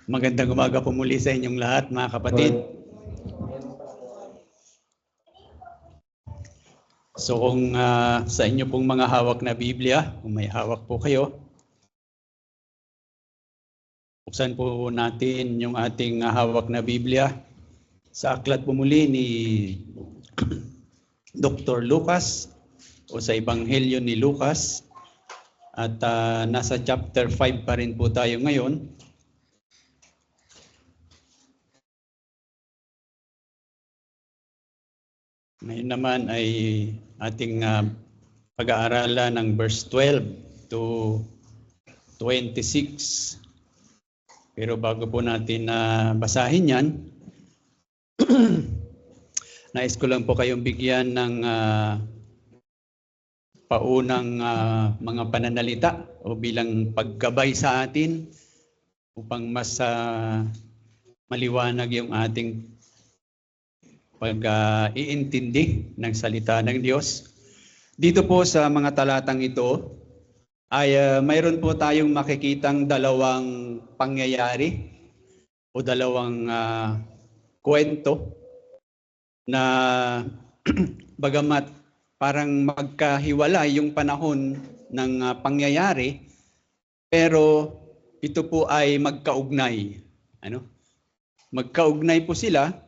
Magandang umaga po muli sa inyong lahat, mga kapatid. So kung sa inyo pong mga hawak na Biblia, kung may hawak po kayo, buksan po natin yung ating hawak na Biblia sa aklat po muli ni Dr. Lucas o sa Ebanghelyo ni Lucas. At nasa chapter 5 pa rin po tayo ngayon. Ngayon naman ay ating pag-aaralan ng verse 12 to 26. Pero bago po natin basahin yan, nais ko lang po kayong bigyan ng paunang mga pananalita o bilang paggabay sa atin upang mas maliwanag yung ating pag-iintindi ng salita ng Diyos. Dito po sa mga talatang ito ay mayroon po tayong makikitang dalawang pangyayari o dalawang kwento na bagamat parang magkahiwalay yung panahon ng pangyayari, pero ito po ay magkaugnay. Magkaugnay po sila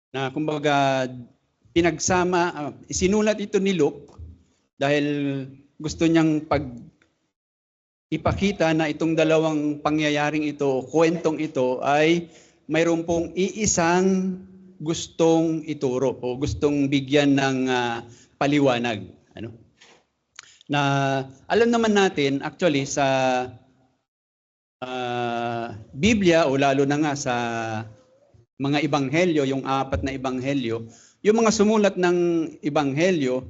na kumbaga pinagsama, isinulat ito ni Luke dahil gusto niyang ipakita na itong dalawang pangyayaring ito, kwentong ito ay mayroon pong iisang gustong ituro o gustong bigyan ng paliwanag. Na alam naman natin actually sa Biblia o lalo na nga sa mga ebanghelyo, yung 4 na ebanghelyo, yung mga sumulat ng ebanghelyo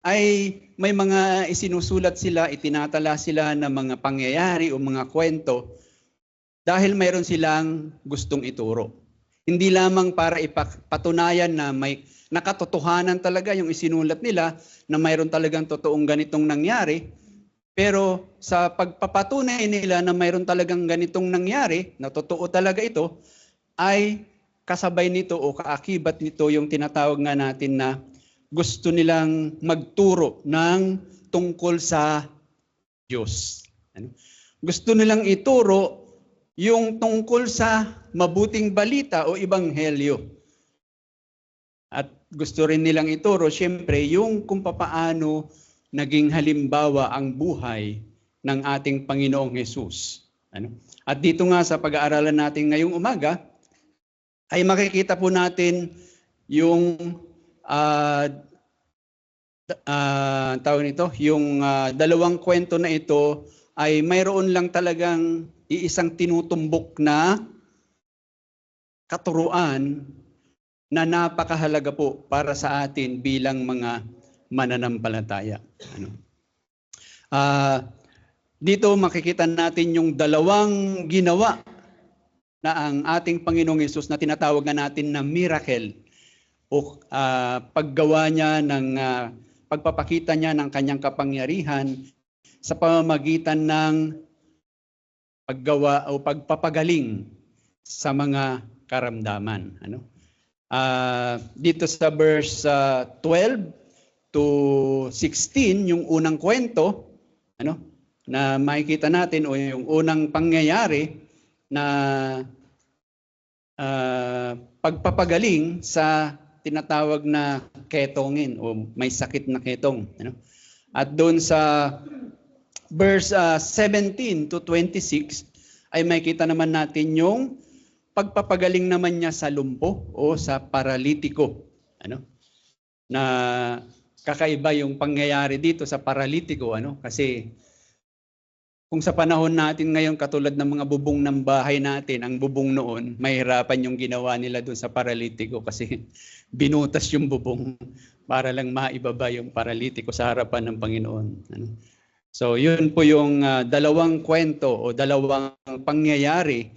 ay may mga isinusulat sila, itinatala sila ng mga pangyayari o mga kwento dahil mayroon silang gustong ituro. Hindi lamang para ipatunayan na may nakatotohanan talaga yung isinulat nila na mayroon talagang totoong ganitong nangyari, pero sa pagpapatunay nila na mayroon talagang ganitong nangyari, na totoo talaga ito, ay kasabay nito o kaakibat nito yung tinatawag nga natin na gusto nilang magturo ng tungkol sa Diyos. Gusto nilang ituro yung tungkol sa mabuting balita o ebanghelyo. At gusto rin nilang ituro, siyempre, yung kung papaano naging halimbawa ang buhay ng ating Panginoong Hesus. At dito nga sa pag-aaralan natin ngayong umaga, ay makikita po natin yung tawag nito, yung dalawang kwento na ito ay mayroon lang talagang iisang tinutumbok na katuruan na napakahalaga po para sa atin bilang mga mananampalataya. Dito makikita natin yung dalawang ginawa na ang ating Panginoong Hesus na tinatawag na natin na miracle o paggawa niya ng pagpapakita niya ng kanyang kapangyarihan sa pamamagitan ng paggawa o pagpapagaling sa mga karamdaman. Dito sa verse 12 to 16, yung unang kwento, na makikita natin o yung unang pangyayari na pagpapagaling sa tinatawag na ketongin o may sakit na ketong. At doon sa verse 17 to 26 ay makikita naman natin yung pagpapagaling naman niya sa lumpo o sa paralitiko. Na kakaiba yung pangyayari dito sa paralitiko, kasi kung sa panahon natin ngayon, katulad ng mga bubong ng bahay natin, ang bubong noon, mahirapan yung ginawa nila doon sa paralitiko kasi binutas yung bubong para lang maibaba yung paralitiko sa harapan ng Panginoon. So yun po yung dalawang kwento o dalawang pangyayari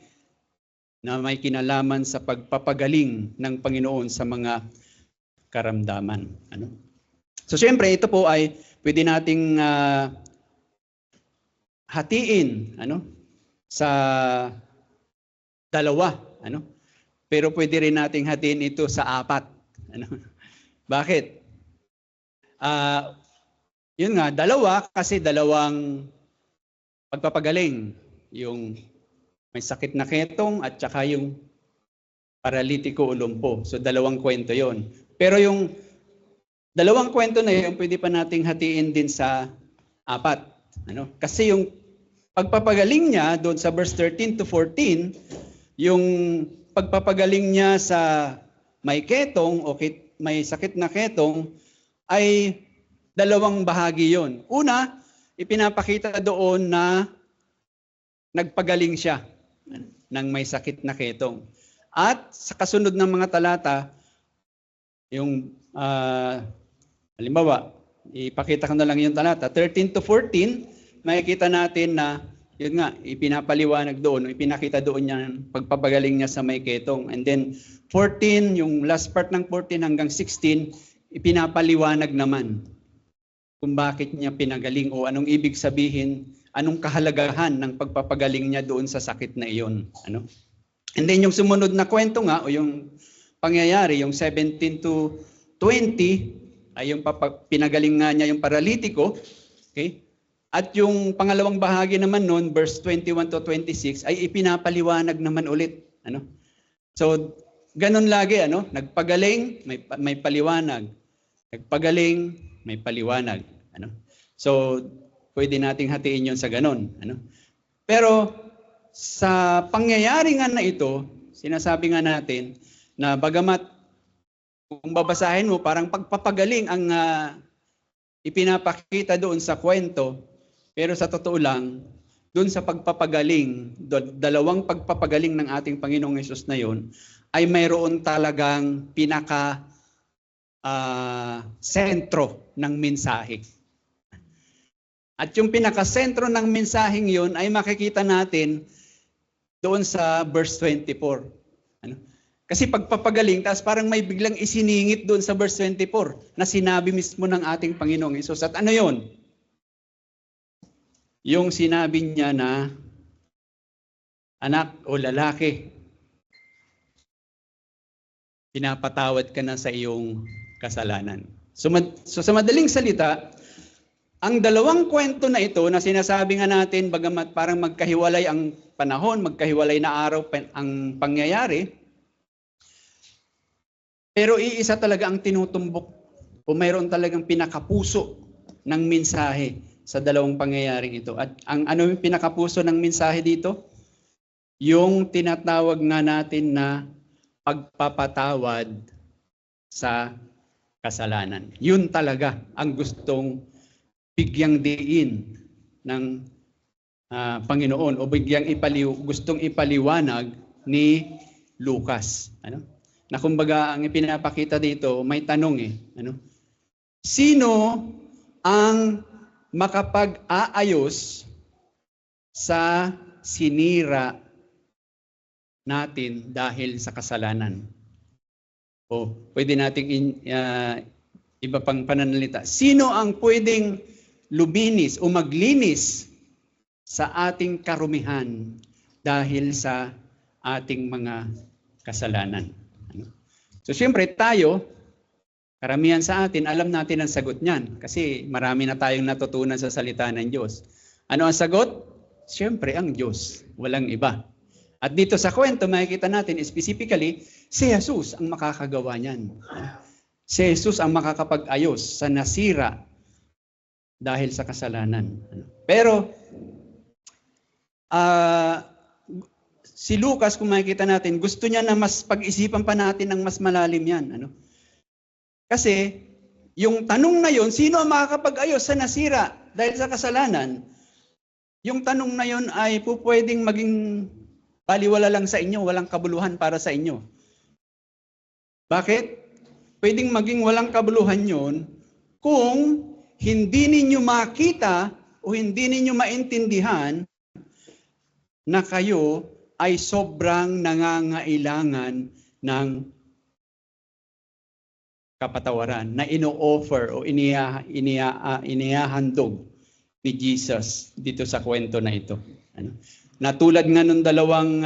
na may kinalaman sa pagpapagaling ng Panginoon sa mga karamdaman. So siyempre ito po ay pwede nating hatiin sa dalawa, ano? Pero pwede rin nating hatiin ito sa 4. Ano? Bakit? Yun nga, dalawa kasi dalawang pagpapagaling. Yung may sakit na ketong at saka yung paralitiko o lumpo. So dalawang kwento yon. Pero yung dalawang kwento na yun, pwede pa nating hatiin din sa 4. Ano? Kasi yung pagpapagaling niya doon sa verse 13 to 14, yung pagpapagaling niya sa may ketong o may sakit na ketong ay dalawang bahagi yon. Una, ipinapakita doon na nagpagaling siya ng may sakit na ketong. At sa kasunod ng mga talata, yung halimbawa, ipakita ko na lang yung talata, 13 to 14, makikita natin na yun nga, ipinapaliwanag doon, ipinakita doon niya pagpapagaling niya sa may ketong. And then 14, yung last part ng 14 hanggang 16, ipinapaliwanag naman kung bakit niya pinagaling o anong ibig sabihin, anong kahalagahan ng pagpapagaling niya doon sa sakit na iyon. Ano? And then yung sumunod na kwento nga, o yung pangyayari, yung 17 to 20, ay yung pinagaling nga niya yung paralitiko. Okay? At yung pangalawang bahagi naman noon, verse 21 to 26, ay ipinapaliwanag naman ulit. Ano? So, ganun lagi, ano? Nagpagaling, may paliwanag. Nagpagaling, may paliwanag. Ano? So, pwede nating hatiin yun sa ganun. Ano? Pero, sa pangyayari nga na ito, sinasabi nga natin na bagamat kung babasahin mo, parang pagpapagaling ang ipinapakita doon sa kwento. Pero sa totoo lang, doon sa pagpapagaling, dalawang pagpapagaling ng ating Panginoong Hesus na yon, ay mayroon talagang sentro ng mensahe. At yung pinaka-sentro ng mensaheng yon ay makikita natin doon sa verse 24. Ano? Kasi pagpapagaling, tapos parang may biglang isiningit doon sa verse 24 na sinabi mismo ng ating Panginoong Hesus. At ano yon? Yung sinabi niya na, anak o lalaki, pinapatawad ka na sa iyong kasalanan. So sa madaling salita, ang dalawang kwento na ito na sinasabi nga natin, bagamat parang magkahiwalay ang panahon, magkahiwalay na araw ang pangyayari, pero iisa talaga ang tinutumbok o mayroon talagang pinakapuso ng mensahe sa dalawang pangyayaring ito. At ang ano yung pinakapuso ng mensahe dito? Yung tinatawag nga natin na pagpapatawad sa kasalanan. Yun talaga ang gustong bigyang diin ng Panginoon o gustong ipaliwanag ni Lucas. Ano? Na kumbaga ang ipinapakita dito, may tanong Ano? Sino ang makapag-aayos sa sinira natin dahil sa kasalanan? O pwede nating iba pang pananalita. Sino ang pwedeng luminis o maglinis sa ating karumihan dahil sa ating mga kasalanan? Ano? So siyempre tayo, karamihan sa atin, alam natin ang sagot niyan kasi marami na tayong natutunan sa salita ng Diyos. Ano ang sagot? Siyempre ang Diyos, walang iba. At dito sa kwento, makikita natin specifically, si Jesus ang makakagawa niyan. Si Jesus ang makakapag-ayos sa nasira dahil sa kasalanan. Pero, si Lucas, kung makikita natin, gusto niya na mas pag-isipan pa natin ng mas malalim yan. Ano? Kasi, yung tanong na yon, sino ang makakapag-ayos sa nasira dahil sa kasalanan? Yung tanong na yon ay pwedeng maging baliwala lang sa inyo, walang kabuluhan para sa inyo. Bakit? Pwedeng maging walang kabuluhan yon kung hindi ninyo makita o hindi ninyo maintindihan na kayo ay sobrang nangangailangan ng kapatawaran na ino-offer o inihahandog ni Jesus dito sa kwento na ito. Ano? Na tulad nga nung dalawang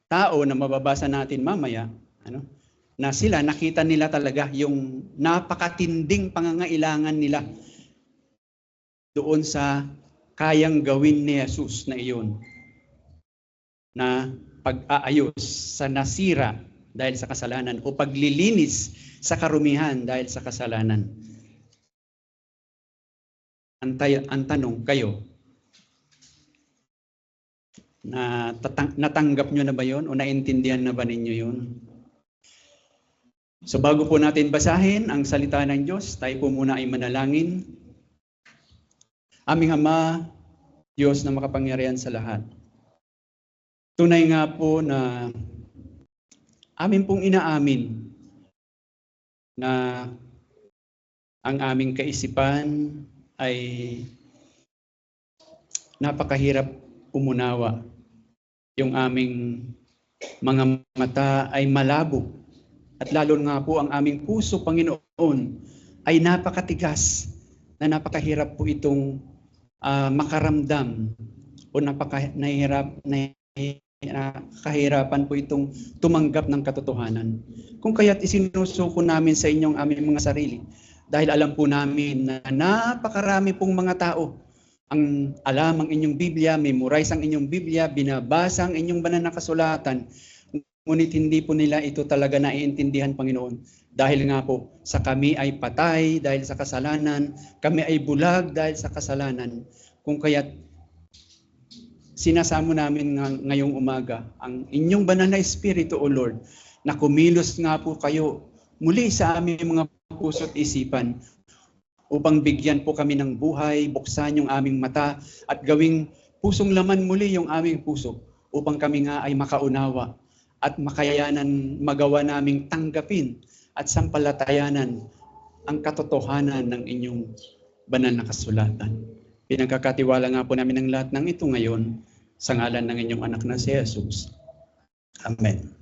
tao na mababasa natin mamaya, na sila nakita nila talaga yung napakatinding pangangailangan nila doon sa kayang gawin ni Jesus na iyon, na pag-aayos sa nasira dahil sa kasalanan o paglilinis sa karumihan dahil sa kasalanan. Ang tanong, kayo, natanggap nyo na ba yon o naintindihan na ba ninyo yon? So bago po natin basahin ang salita ng Diyos, tayo po muna ay manalangin. Aming Ama, Diyos na makapangyarihan sa lahat. Tunay nga po na amin pong inaamin na ang aming kaisipan ay napakahirap umunawa. Yung aming mga mata ay malabo. At lalo nga po ang aming puso, Panginoon, ay napakatigas na napakahirap po itong makaramdam o kahirapan po itong tumanggap ng katotohanan. Kung kaya't isinusuko namin sa inyong aming mga sarili dahil alam po namin na napakarami pong mga tao ang alam ang inyong Biblia, memorize ang inyong Biblia, binabasa ang inyong banal na kasulatan, ngunit hindi po nila ito talaga naiintindihan, Panginoon. Dahil nga po, sa kami ay patay dahil sa kasalanan, kami ay bulag dahil sa kasalanan. Kung kaya't sinasamo namin ngayong umaga ang inyong banal na Espiritu, O Lord, na kumilos nga po kayo muli sa aming mga puso't isipan upang bigyan po kami ng buhay, buksan yung aming mata at gawing pusong laman muli yung aming puso upang kami nga ay makaunawa at makayanan magawa naming tanggapin at sampalatayanan ang katotohanan ng inyong banal na kasulatan. Pinagkakatiwala nga po namin ang lahat ng ito ngayon sa ngalan ng inyong anak na si Jesus. Amen.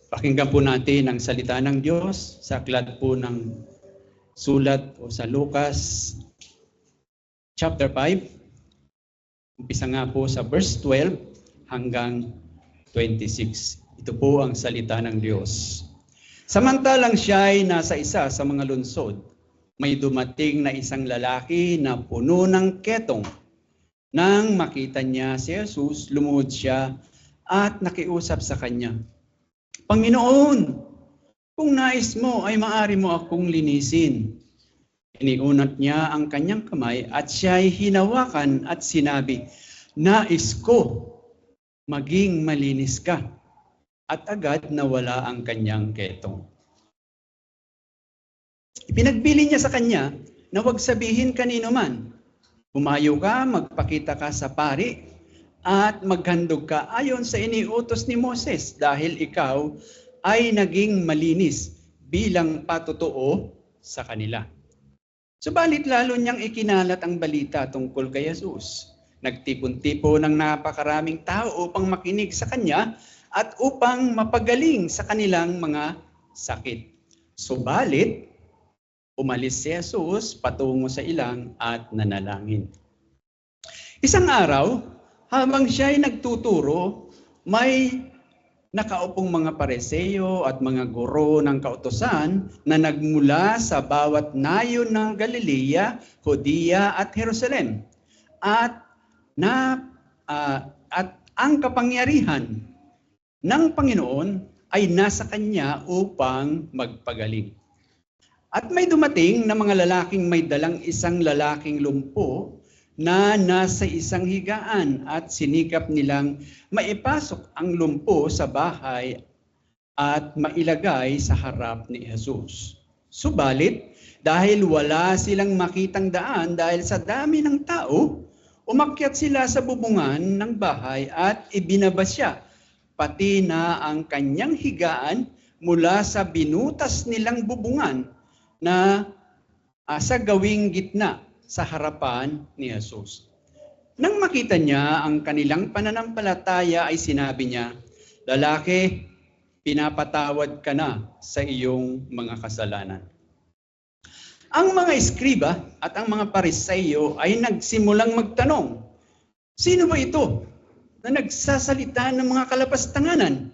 Pakinggan po natin ang salita ng Diyos sa aklat po ng sulat o sa Lucas chapter 5. Umpisa nga po sa verse 12 hanggang 26. Ito po ang salita ng Diyos. Samantalang siya ay nasa isa sa mga lungsod, may dumating na isang lalaki na puno ng ketong. Nang makita niya si Jesus, lumuhod siya at nakiusap sa kanya, Panginoon, kung nais mo ay maaari mo akong linisin. Iniunat niya ang kanyang kamay at siya ay hinawakan at sinabi, Nais ko, maging malinis ka. At agad nawala ang kanyang ketong. Ipinagbili niya sa kanya na huwag sabihin kanino man, Pumayo ka, magpakita ka sa pari, at maghandog ka ayon sa iniutos ni Moses dahil ikaw ay naging malinis bilang patotoo sa kanila. Subalit lalo niyang ikinalat ang balita tungkol kay Jesus. Nagtipon-tipon ng napakaraming tao upang makinig sa kanya at upang mapagaling sa kanilang mga sakit. Subalit, umalis si Jesus patungo sa ilang at nanalangin. Isang araw, habang siya ay nagtuturo, may nakaupong mga Pariseo at mga guro ng kautusan na nagmula sa bawat nayon ng Galilea, Judea at Jerusalem. At ang kapangyarihan ng Panginoon ay nasa kanya upang magpagaling. At may dumating na mga lalaking may dalang isang lalaking lumpo na nasa isang higaan at sinikap nilang maipasok ang lumpo sa bahay at mailagay sa harap ni Jesus. Subalit, dahil wala silang makitang daan dahil sa dami ng tao, umakyat sila sa bubungan ng bahay at ibinaba siya, pati na ang kanyang higaan mula sa binutas nilang bubungan na sa gawing gitna sa harapan ni Jesus. Nang makita niya ang kanilang pananampalataya ay sinabi niya, Lalaki, pinapatawad ka na sa iyong mga kasalanan. Ang mga eskriba at ang mga Pariseo ay nagsimulang magtanong, Sino ba ito? na nagsasalita ng mga kalapastanganan.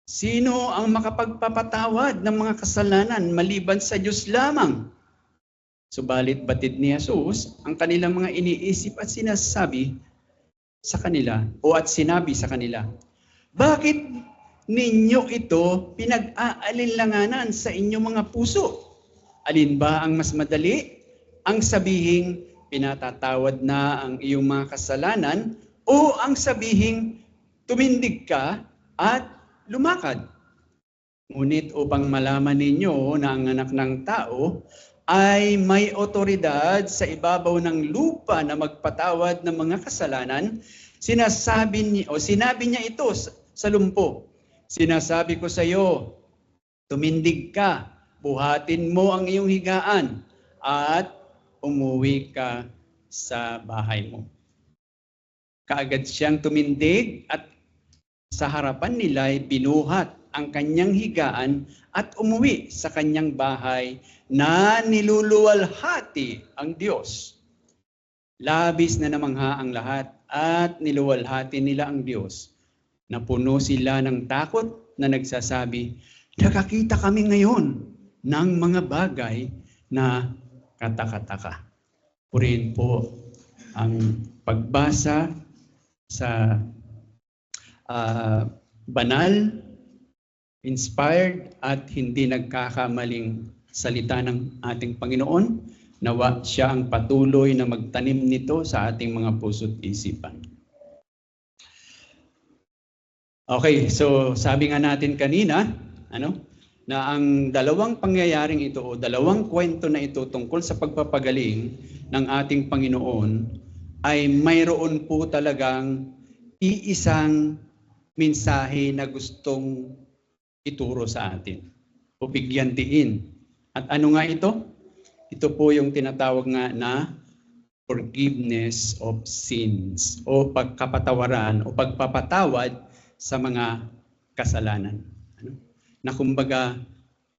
Sino ang makapagpapatawad ng mga kasalanan maliban sa Diyos lamang? Subalit batid ni Jesus ang kanilang mga iniisip at sinasabi sa kanila at sinabi sa kanila, bakit ninyo ito pinag-aalinlanganan sa inyong mga puso? Alin ba ang mas madali? Ang sabihing pinatatawad na ang iyong mga kasalanan o ang sabihing tumindig ka at lumakad? Ngunit upang malaman ninyo na ang anak ng tao ay may otoridad sa ibabaw ng lupa na magpatawad ng mga kasalanan, sinabi niya ito sa lumpo. Sinasabi ko sa iyo, tumindig ka, buhatin mo ang iyong higaan at umuwi ka sa bahay mo. Kaagad siyang tumindig at sa harapan nila ay binuhat ang kanyang higaan at umuwi sa kanyang bahay na niluluwalhati ang Diyos. Labis na namangha ang lahat at niluwalhati nila ang Diyos. Napuno sila ng takot na nagsasabi, nakakita kami ngayon ng mga bagay na katakataka. Purihin po ang pagbasa sa banal, inspired at hindi nagkakamaling salita ng ating Panginoon. Nawa siya ang patuloy na magtanim nito sa ating mga puso't isipan. Okay, so sabi nga natin kanina, na ang dalawang pangyayaring ito o dalawang kwento na ito tungkol sa pagpapagaling ng ating Panginoon ay mayroon po talagang iisang mensahe na gustong ituro sa atin o bigyan diin. At ano nga ito? Ito po yung tinatawag nga na forgiveness of sins o pagkapatawaran o pagpapatawad sa mga kasalanan. Na kumbaga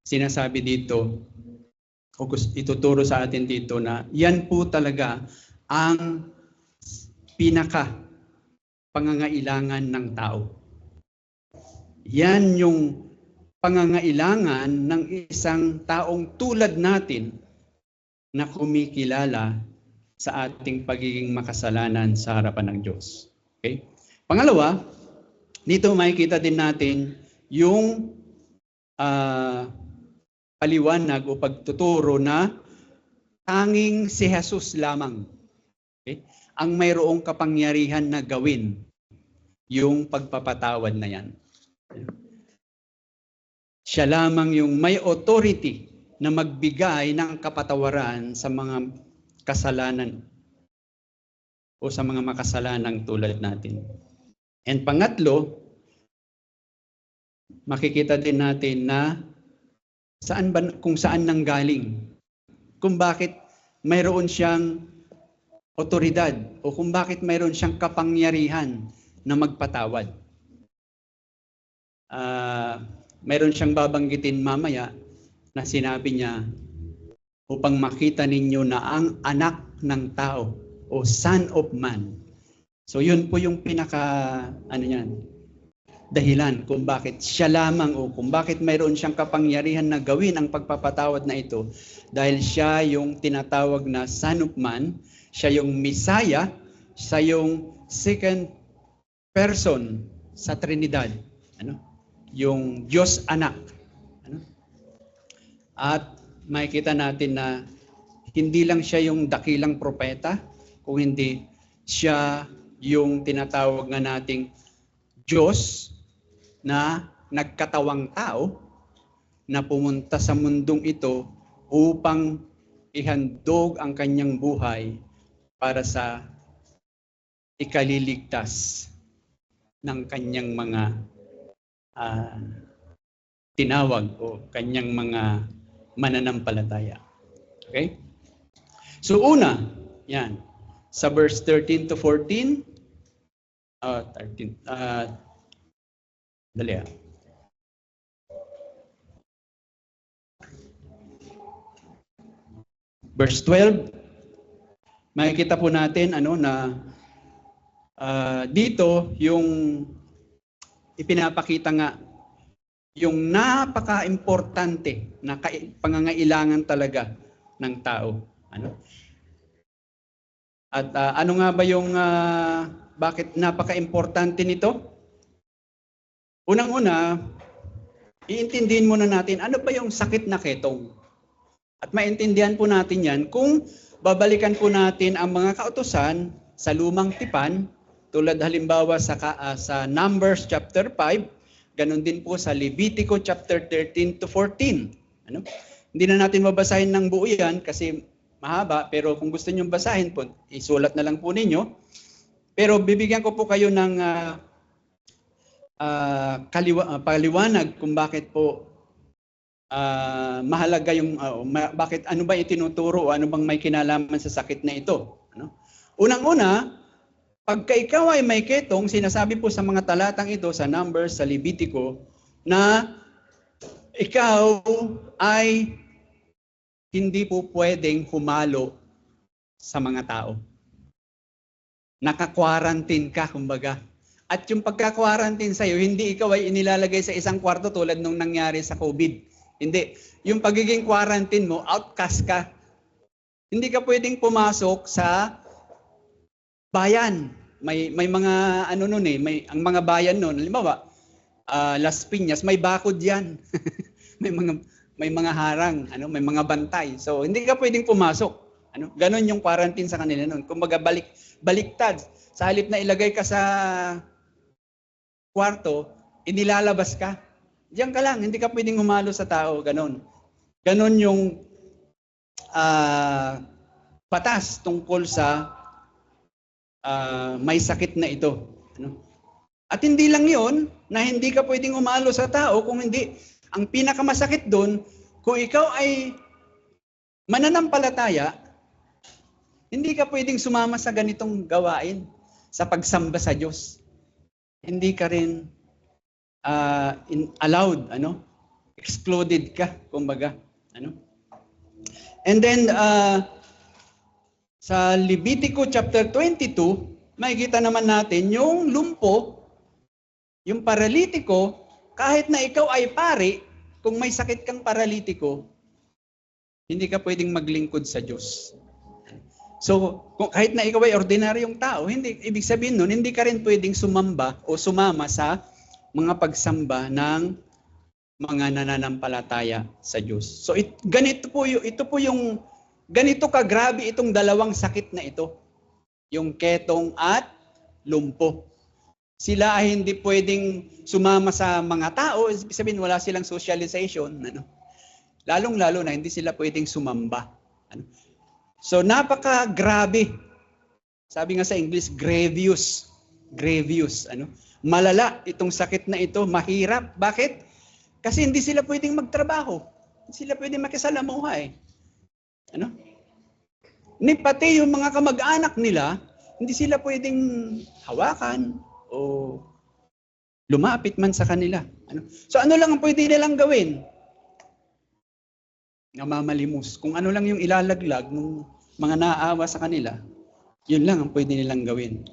sinasabi dito o ituturo sa atin dito na yan po talaga ang pinaka pangangailangan ng tao. Yan yung pangangailangan ng isang taong tulad natin na kumikilala sa ating pagiging makasalanan sa harapan ng Diyos. Okay? Pangalawa, dito makikita din natin yung paliwanag o pagtuturo na tanging si Jesus lamang, okay, ang mayroong kapangyarihan na gawin yung pagpapatawad na yan. Siya lamang yung may authority na magbigay ng kapatawaran sa mga kasalanan o sa mga makasalanang tulad natin. And pangatlo, makikita din natin na kung saan nanggaling, kung bakit mayroon siyang otoridad o kung bakit mayroon siyang kapangyarihan na magpatawad. Mayroon siyang babanggitin mamaya na sinabi niya upang makita ninyo na ang anak ng tao o Son of Man. So yun po yung dahilan kung bakit siya lamang o kung bakit mayroon siyang kapangyarihan na gawin ang pagpapatawad na ito. Dahil siya yung tinatawag na Son of Man, siya yung Messiah, siya yung second person sa Trinidad. Yung Diyos anak. At makikita natin na hindi lang siya yung dakilang propeta, kung hindi siya yung tinatawag nga nating Diyos na nagkatawang tao na pumunta sa mundong ito upang ihandog ang kanyang buhay para sa ikaliligtas ng kanyang mga tinawag o kanyang mga mananampalataya. Okay? So una, yan. Sa verse 13 to 14, 13, dali ah. Verse 12, makikita po natin na dito yung ipinapakita nga yung napaka-importante na pangangailangan talaga ng tao. Ano? At ano nga ba yung bakit napaka-importante nito? Unang-una, iintindihin muna natin ano ba yung sakit na ketong. At maintindihan po natin yan kung babalikan po natin ang mga kautusan sa lumang tipan, tulad halimbawa sa Numbers chapter 5, ganun din po sa Levitico chapter 13 to 14. Ano? Hindi na natin mabasahin ng buo yan kasi mahaba, pero kung gusto niyo basahin po, isulat na lang po ninyo. Pero bibigyan ko po kayo ng paliwanag kung bakit po mahalaga yung bakit ano ba itinuturo o ano bang may kinalaman sa sakit na ito. Ano? Unang-una, pagka ikaw ay may ketong, sinasabi po sa mga talatang ito, sa Numbers, sa Levitico, na ikaw ay hindi po pwedeng humalo sa mga tao. Naka-quarantine ka, kumbaga. At yung pagka-quarantine sa'yo, hindi ikaw ay inilalagay sa isang kwarto tulad nung nangyari sa COVID. Hindi. Yung pagiging quarantine mo, outcast ka. Hindi ka pwedeng pumasok sa bayan. May mga ano noon ang mga bayan noon, halimbawa, Las Piñas, may bakod 'yan. may mga harang, may mga bantay. So hindi ka pwedeng pumasok. Ganon yung quarantine sa kanila noon. Kumbaga baliktad. Sa halip na ilagay ka sa kwarto, inilalabas ka. Diyan ka lang, hindi ka pwedeng humalo sa tao, ganon. Ganon yung batas tungkol sa may sakit na ito. At hindi lang yon na hindi ka pwedeng umalo sa tao, kung hindi, ang pinakamasakit doon, kung ikaw ay mananampalataya, hindi ka pwedeng sumama sa ganitong gawain, sa pagsamba sa Diyos. Hindi ka rin allowed, excluded ka, kumbaga. And then, sa Levitico chapter 22, makikita naman natin yung lumpo, yung paralitiko, kahit na ikaw ay pari, kung may sakit kang paralitiko, hindi ka pwedeng maglingkod sa Diyos. So, kahit na ikaw ay ordinaryong tao, ibig sabihin nun, hindi ka rin pwedeng sumamba o sumama sa mga pagsamba ng mga nananampalataya sa Diyos. So, ganito kagrabe itong dalawang sakit na ito. Yung ketong at lumpo. Sila ay hindi pwedeng sumama sa mga tao, ibig sabihin wala silang socialization. Lalong-lalo na hindi sila pwedeng sumamba. So napaka-grabe. Sabi nga sa English, grievous. Grievous. Malala itong sakit na ito, mahirap. Bakit? Kasi hindi sila pwedeng magtrabaho. Hindi sila pwedeng makisalamuha . Pati yung mga kamag-anak nila, hindi sila pwedeng hawakan o lumapit man sa kanila. So ano lang ang pwede nilang gawin? Namamalimos. Kung ano lang yung ilalaglag ng mga naaawa sa kanila, yun lang ang pwede nilang gawin.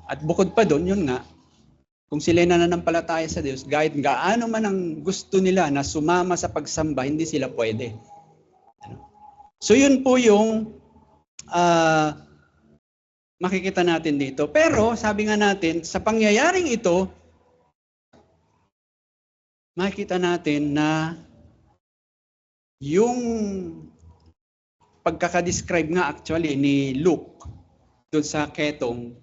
At bukod pa doon, yun nga, kung sila nananampalataya sa Diyos, kahit gaano man ang gusto nila na sumama sa pagsamba, hindi sila pwede. So yun po yung makikita natin dito. Pero sabi nga natin, sa pangyayaring ito, makikita natin na yung pagkakadescribe nga actually ni Luke doon sa ketong,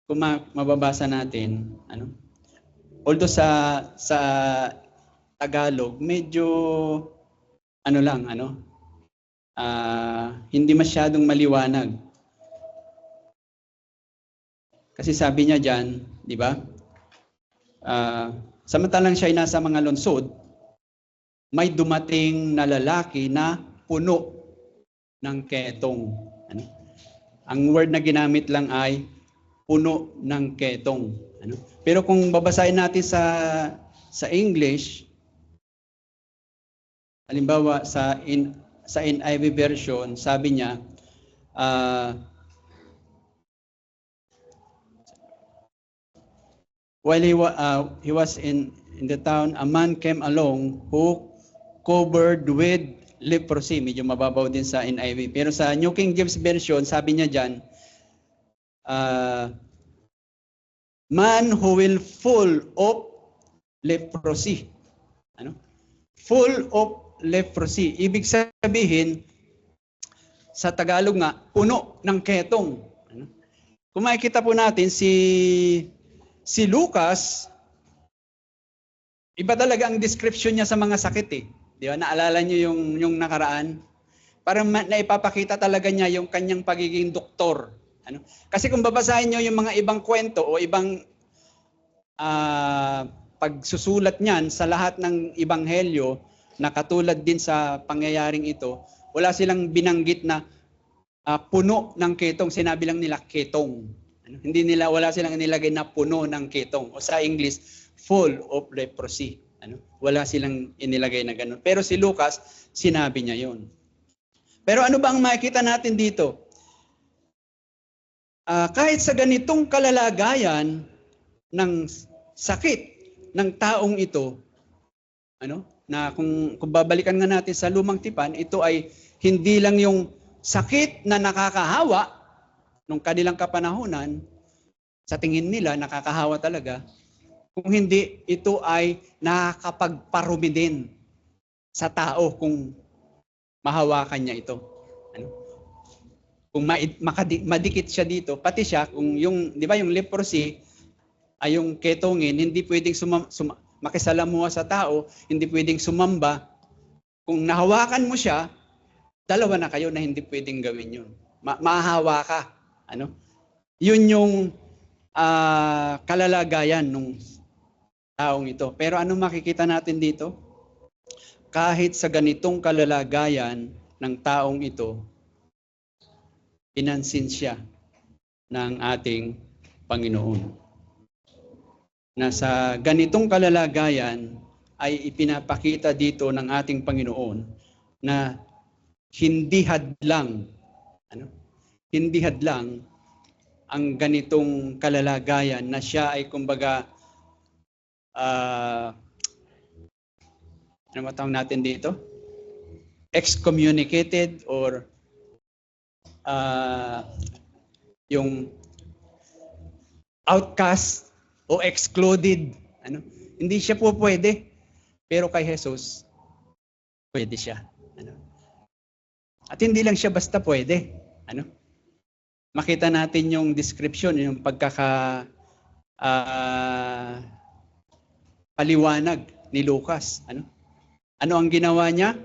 kung mababasa natin, although sa Tagalog, medyo hindi masyadong maliwanag. Kasi sabi niya diyan, di ba? Samantalang siya ay nasa mga lungsod, may dumating na lalaki na puno ng ketong. Ang word na ginamit lang ay puno ng ketong. Pero kung babasahin natin sa English, halimbawa sa NIV version, sabi niya, while he was in the town, a man came along who covered with leprosy. Medyo mababaw din sa NIV. Pero sa New King James Version, sabi niya dyan, man who will full of leprosy. Ano? Full of leprosy. Ibig sabihin, sa Tagalog nga, puno ng ketong. Ano? Kung makikita po natin, si Lucas, iba talaga ang description niya sa mga sakit eh. Di ba? Naalala niyo yung nakaraan? Parang naipapakita talaga niya yung kanyang pagiging doktor. Ano? Kasi kung babasahin niyo yung mga ibang kwento o ibang pagsusulat niyan sa lahat ng ebanghelyo na katulad din sa pangyayaring ito, wala silang binanggit na puno ng ketong. Sinabi lang nila ketong. Ano? Wala silang nilagay na puno ng ketong. O sa English, full of leprosy. Ano? Wala silang inilagay na ganun. Pero si Lucas, sinabi niya yon. Pero ano ba ang makikita natin dito? Kahit sa ganitong kalalagayan ng sakit ng taong ito, na kung babalikan nga natin sa lumang tipan, ito ay hindi lang yung sakit na nakakahawa nung kanilang kapanahunan, sa tingin nila nakakahawa talaga, kung hindi ito ay nakakapagparumi din sa tao kung mahawakan niya ito. Ano? Kung madikit siya dito, pati siya, kung yung, di ba yung leprosy, ay yung ketongin, hindi pwedeng makisalamuha sa tao, hindi pwedeng sumamba. Kung nahawakan mo siya, dalawa na kayo na hindi pwedeng gawin yun. Mahahawa ka. Ano? Yun yung kalalagayan ng taong ito. Pero ano makikita natin dito? Kahit sa ganitong kalalagayan ng taong ito, pinansin siya ng ating Panginoon. Na sa ganitong kalalagayan ay ipinapakita dito ng ating Panginoon na hindi hadlang, hindi hadlang ang ganitong kalalagayan na siya ay kumbaga, ano matawag natin dito? Excommunicated or yung outcast o excluded. Hindi siya po pwede. Pero kay Jesus, pwede siya. At hindi lang siya basta pwede. Makita natin yung description, yung paliwanag ni Lucas. Ano ang ginawa niya?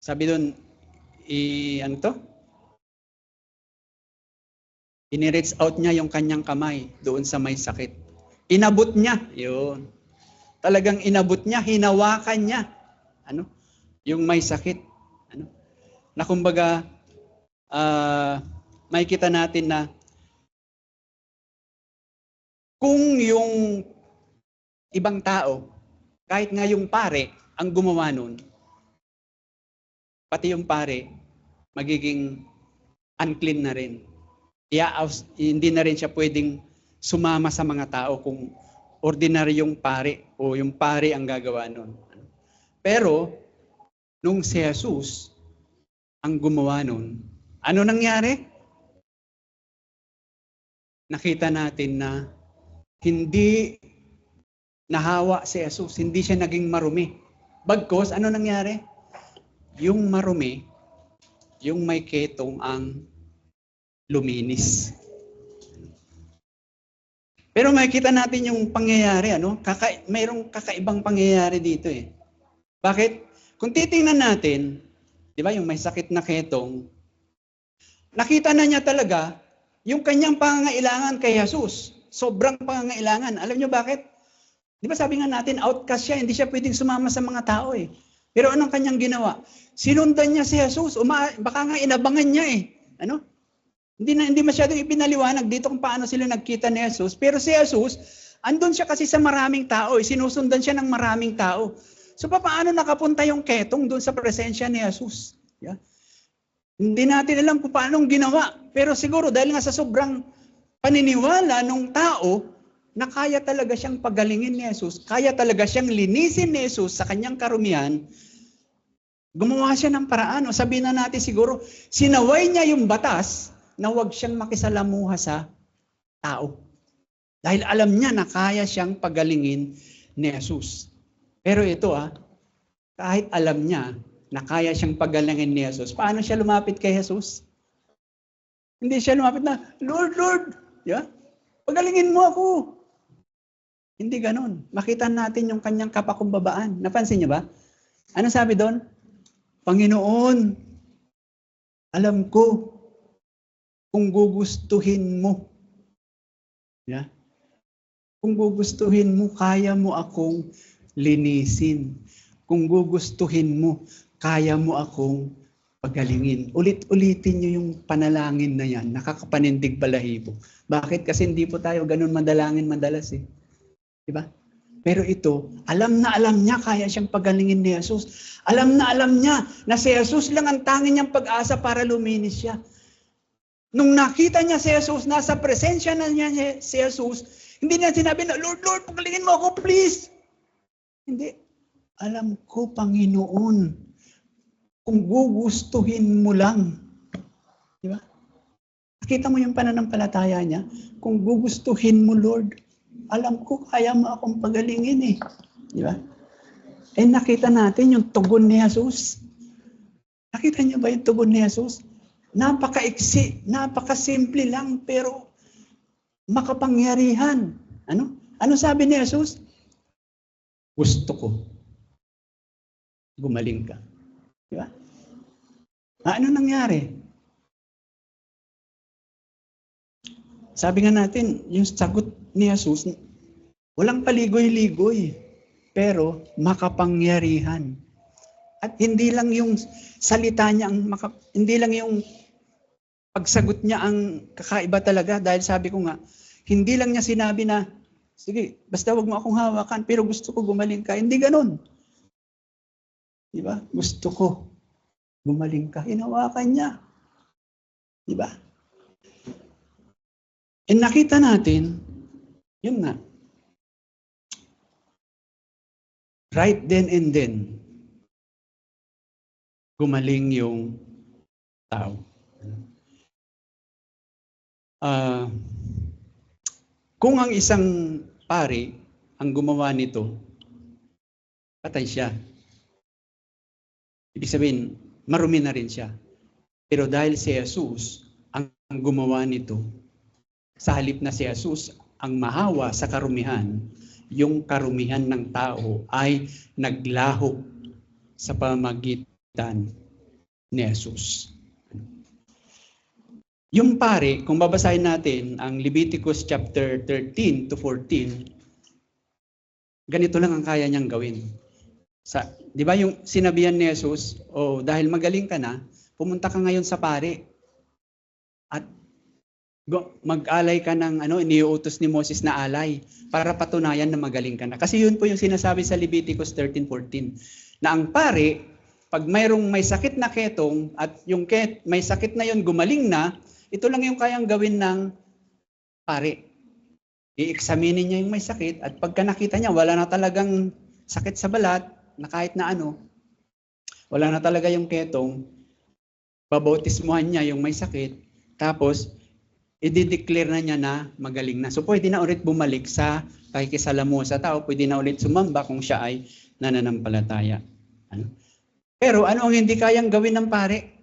Sabi doon, ini-reach out niya yung kanyang kamay doon sa may sakit. Inabot niya. Yun. Talagang inabot niya, hinawakan niya. Yung may sakit. Na kumbaga, makikita natin na kung yung ibang tao, kahit nga yung pare, ang gumawa nun, pati yung pare, magiging unclean na rin. Hindi na rin siya pwedeng sumama sa mga tao kung ordinaryong pare o yung pare ang gagawa nun. Pero, nung si Jesus ang gumawa nun, ano nangyari? Nakita natin na hindi nahawa si Jesus, hindi siya naging marumi. Bagkos, ano nangyari? Yung marumi, yung may ketong ang luminis. Pero makikita natin yung pangyayari, mayroong kakaibang pangyayari dito eh. Bakit? Kung titingnan natin, di ba yung may sakit na ketong, nakita na niya talaga yung kanyang pangangailangan kay Jesus. Sobrang pangangailangan. Alam niyo bakit? Di ba sabi nga natin, outcast siya, hindi siya pwedeng sumama sa mga tao eh. Pero anong kanyang ginawa? Sinundan niya si Jesus. Baka nga inabangan niya eh. Hindi masyadong ipinaliwanag dito kung paano sila nagkita ni Jesus. Pero si Jesus, andun siya kasi sa maraming tao. Sinusundan siya ng maraming tao. So paano nakapunta yung ketong doon sa presensya ni Jesus? Yeah. Hindi natin alam kung paano ginawa. Pero siguro dahil nga sa sobrang paniniwala ng tao na kaya talaga siyang pagalingin ni Jesus, kaya talaga siyang linisin ni Jesus sa kanyang karumihan, gumawa siya ng paraan. O sabihin na natin siguro, sinaway niya yung batas na huwag siyang makisalamuha sa tao. Dahil alam niya na kaya siyang pagalingin ni Jesus. Pero ito kahit alam niya na kaya siyang pagalingin ni Jesus, paano siya lumapit kay Jesus? Hindi siya lumapit na, Lord, Lord, pagalingin mo ako. Hindi ganon. Makita natin yung kanyang kapakumbabaan. Napansin niyo ba? Ano sabi doon? Panginoon, alam ko kung gugustuhin mo. Kung gugustuhin mo, kaya mo akong linisin. Kung gugustuhin mo, kaya mo akong pagalingin. Ulit-ulitin niyo yung panalangin na yan. Nakakapanindig balahibo. Bakit? Kasi hindi po tayo ganun madalangin madalas Diba? Pero ito, alam na alam niya kaya siyang pagalingin ni Jesus. Alam na alam niya na si Jesus lang ang tanging niyang pag-asa para luminis siya. Nung nakita niya si Jesus, nasa presensya na niya si Jesus, hindi niya sinabi na, Lord, Lord, pagalingin mo ako, please. Hindi. Alam ko, Panginoon, kung gugustuhin mo lang. Di ba? Nakita mo yung pananampalataya niya? Kung gugustuhin mo, Lord, alam ko, kaya mo akong pagalingin Di ba? Nakita natin yung tugon ni Jesus. Nakita niyo ba yung tugon ni Jesus? Napakaiksi, napakasimple lang, pero makapangyarihan. Ano sabi ni Jesus? Gusto ko. Gumaling ka. Di ba? Ano nangyari? Sabi nga natin, yung sagot ni Jesus, walang paligoy-ligoy, pero makapangyarihan. At hindi lang yung salita niya, hindi lang yung pagsagot niya ang kakaiba talaga. Dahil sabi ko nga, hindi lang niya sinabi na, sige, basta wag mo akong hawakan, pero gusto ko gumaling ka. Hindi ganon. Di ba? Gusto ko gumaling ka. Hinawakan niya. Di ba? Nakita natin, yun nga, right then and then, gumaling yung tao. Kung ang isang pari ang gumawa nito, patay siya. Ibig sabihin, marumi na rin siya. Pero dahil si Jesus ang gumawa nito, sa halip na si Jesus ang mahawa sa karumihan, yung karumihan ng tao ay naglahok sa pamagitan ni Jesus. Yung pare, kung babasahin natin ang Leviticus chapter 13 to 14, ganito lang ang kaya niyang gawin. Di ba yung sinabihan ni Jesus, dahil magaling ka na, pumunta ka ngayon sa pare at mag-alay ka ng iniuutos ni Moses na alay para patunayan na magaling ka na. Kasi yun po yung sinasabi sa Leviticus 13:14 na ang pare, pag mayroong may sakit na ketong at yung may sakit na yun gumaling na, ito lang yung kayang gawin ng pare. I-examinin niya yung may sakit at pagka nakita niya wala na talagang sakit sa balat na kahit na wala na talaga yung ketong, babautismuhan niya yung may sakit, tapos i-declare na niya na magaling na. So pwede na ulit bumalik sa pakikisalamuha sa tao, pwede na ulit sumamba kung siya ay nananampalataya. Pero ano ang hindi kayang gawin ng pare?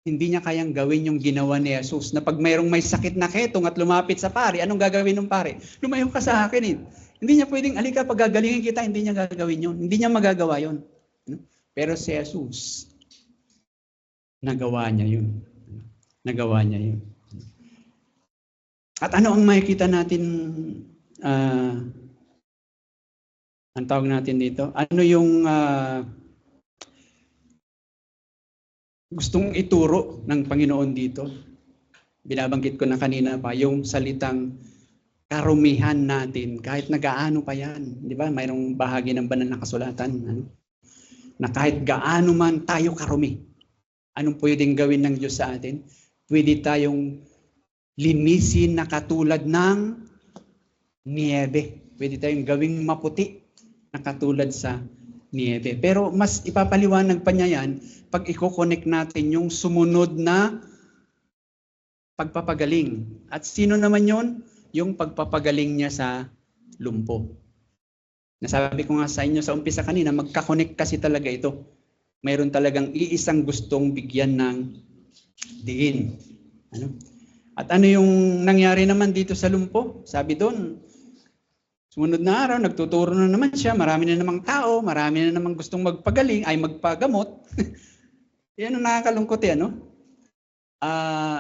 Hindi niya kayang gawin yung ginawa ni Jesus na pag mayroong may sakit na ketong at lumapit sa pare, anong gagawin ng pare? Lumayo ka sa akin Hindi niya pwedeng, alika, pag gagalingin kita, hindi niya gagawin yun. Hindi niya magagawa yun. Pero si Jesus, nagawa niya yun. Nagawa niya yun. At ano ang makikita natin, ang tawag natin dito? Ano yung gustong ituro ng Panginoon dito? Binabanggit ko na kanina pa, yung salitang karumihan natin, kahit nagaano pa yan. Di ba? Mayroong bahagi ng banal na kasulatan. Na kahit gaano man tayo karumi, Anong pwedeng gawin ng Diyos sa atin? Pwede tayong linisin na katulad ng niebe. Pwede tayong gawing maputi na katulad sa niebe. Pero mas ipapaliwanag pa niya yan pag i-connect natin yung sumunod na pagpapagaling. At sino naman yon? Yung pagpapagaling niya sa lumpo. Nasabi ko nga sa inyo sa umpisa kanina, magka-connect kasi talaga ito. Mayroon talagang iisang gustong bigyan ng diin. Ano? At ano yung nangyari naman dito sa lumpo? Sabi doon, sumunod na araw, nagtuturo na naman siya, marami na namang tao, marami na namang gustong magpagaling, ay magpagamot. Yan ang nakakalungkot yan, no?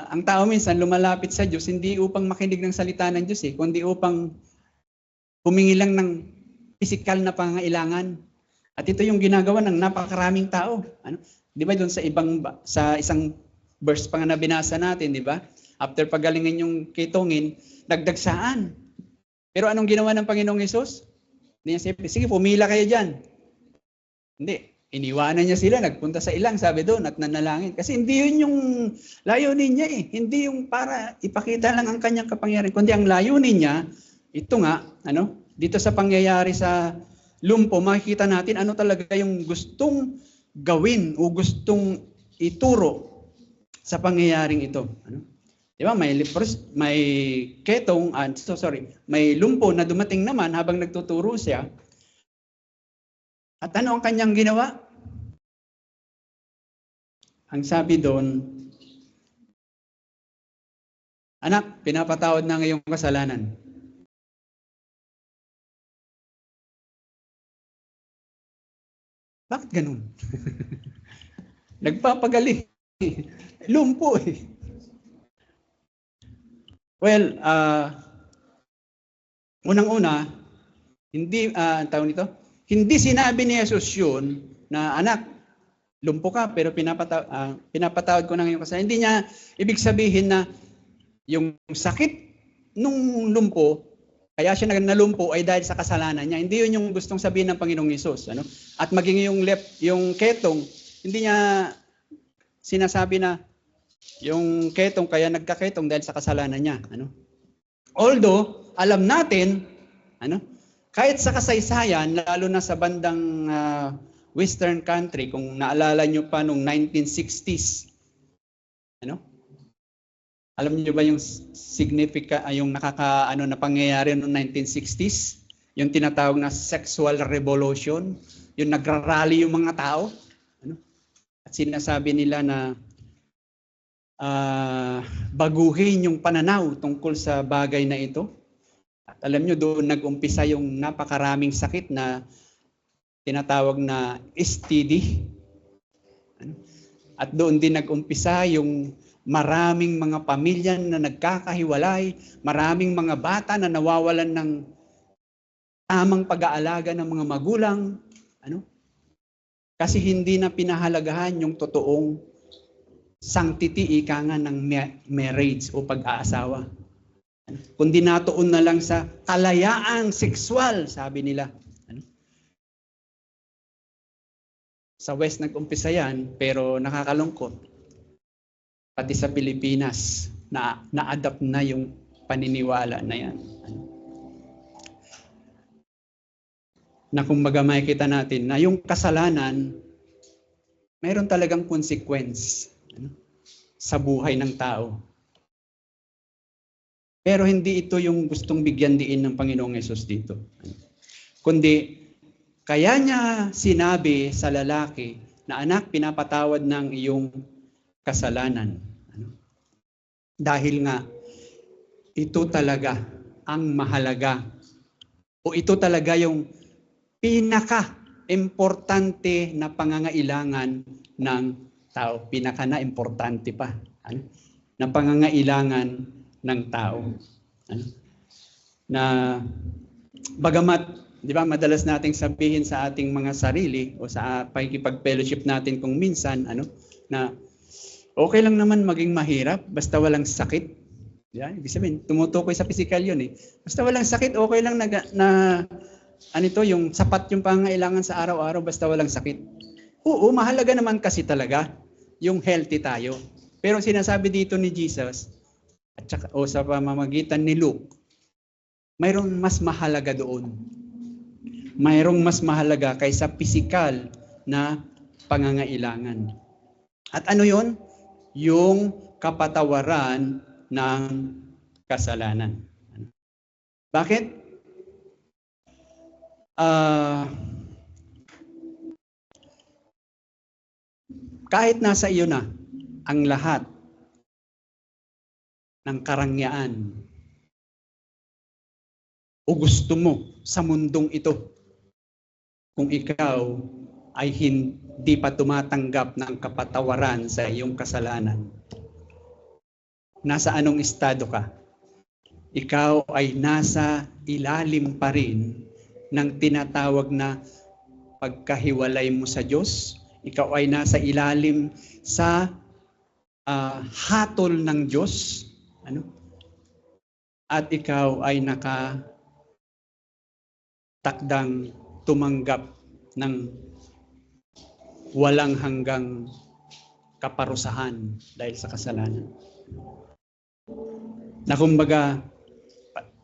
Ang tao minsan lumalapit sa Diyos, hindi upang makinig ng salita ng Diyos, kundi upang humingi lang ng pisikal na pangangailangan. At ito yung ginagawa ng napakaraming tao. Ano? Di ba doon sa isang verse pa nga na binasa natin, di ba? After pagalingan yung kitongin, nagdagsaan. Pero anong ginawa ng Panginoong Hesus? Hindi niya sabi, sige, pumila kayo dyan. Hindi. Iniwanan niya sila, nagpunta sa ilang, sabi doon, at nanalangin. Kasi hindi yun yung layunin niya eh. Hindi yung para ipakita lang ang kanyang kapangyarihan. Kundi ang layunin niya, ito nga, dito sa pangyayari sa lumpo, makikita natin ano talaga yung gustong gawin o gustong ituro sa pangyayaring ito. Di ba? May lumpo na dumating naman habang nagtuturo siya. At ano ang kanyang ginawa? Ang sabi doon, anak, pinapatawad na ngayong kasalanan. Bakit ganun? Nagpapagaling. Lumpo eh. Well, unang-una, hindi sinabi ni Jesus yun na anak, lumpo ka pero pinapatawad ko na ngayong kasalanan. Hindi niya ibig sabihin na yung sakit nung lumpo, kaya siya nalumpo ay dahil sa kasalanan niya. Hindi yun yung gustong sabihin ng Panginoong Hesus. At maging yung ketong, hindi niya sinasabi na yung ketong kaya nagkaketong dahil sa kasalanan niya. Although, alam natin, kahit sa kasaysayan, lalo na sa bandang Western country, kung naalala nyo pa nung 1960s, alam niyo ba yung yung na pangyayari noong 1960s? Yung tinatawag na sexual revolution, yung nagrarally yung mga tao. At sinasabi nila na baguhin yung pananaw tungkol sa bagay na ito. At alam niyo, doon nag-umpisa yung napakaraming sakit na tinatawag na STD. At doon din nag-umpisa yung maraming mga pamilya na nagkakahiwalay, maraming mga bata na nawawalan ng tamang pag-aalaga ng mga magulang. Kasi hindi na pinahalagahan yung totoong sanctity, ika nga ng marriage o pag-aasawa. Kundi natuon na lang sa kalayaang sexual, sabi nila. Sa West nag-umpisa yan, pero nakakalungkot. Pati sa Pilipinas, na-adapt na yung paniniwala na yan. Na kumbaga makikita natin na yung kasalanan, mayroon talagang consequence sa buhay ng tao. Pero hindi ito yung gustong bigyan diin ng Panginoong Hesus dito. Kundi, kaya niya sinabi sa lalaki na anak, pinapatawad ng iyong kasalanan. Dahil nga, ito talaga ang mahalaga. O ito talaga yung pinaka-importante na pangangailangan ng tao. Pinaka na importante pa. Na pangangailangan ng tao. Na bagamat, di ba, madalas nating sabihin sa ating mga sarili o sa pakikipag-fellowship natin kung minsan, na okay lang naman maging mahirap basta walang sakit. Yan, ibig sabihin, tumutukoy sa physical yun eh. Basta walang sakit, okay lang yung sapat yung pangangailangan sa araw-araw basta walang sakit. Oo, mahalaga naman kasi talaga yung healthy tayo. Pero sinasabi dito ni Jesus, at saka, o sa pamamagitan ni Luke, mayroong mas mahalaga doon. Mayroong mas mahalaga kaysa physical na pangangailangan. At ano yon? Yung kapatawaran ng kasalanan. Bakit? Kahit nasa iyo na ang lahat ng karangyaan o gusto mo sa mundong ito, kung ikaw ay hindi pa tumatanggap ng kapatawaran sa iyong kasalanan, nasa anong estado ka? Ikaw ay nasa ilalim pa rin ng tinatawag na pagkahiwalay mo sa Diyos. Ikaw ay nasa ilalim sa hatol ng Diyos. At ikaw ay nakatakdang tumanggap ng walang hanggang kaparusahan dahil sa kasalanan. Na kumbaga,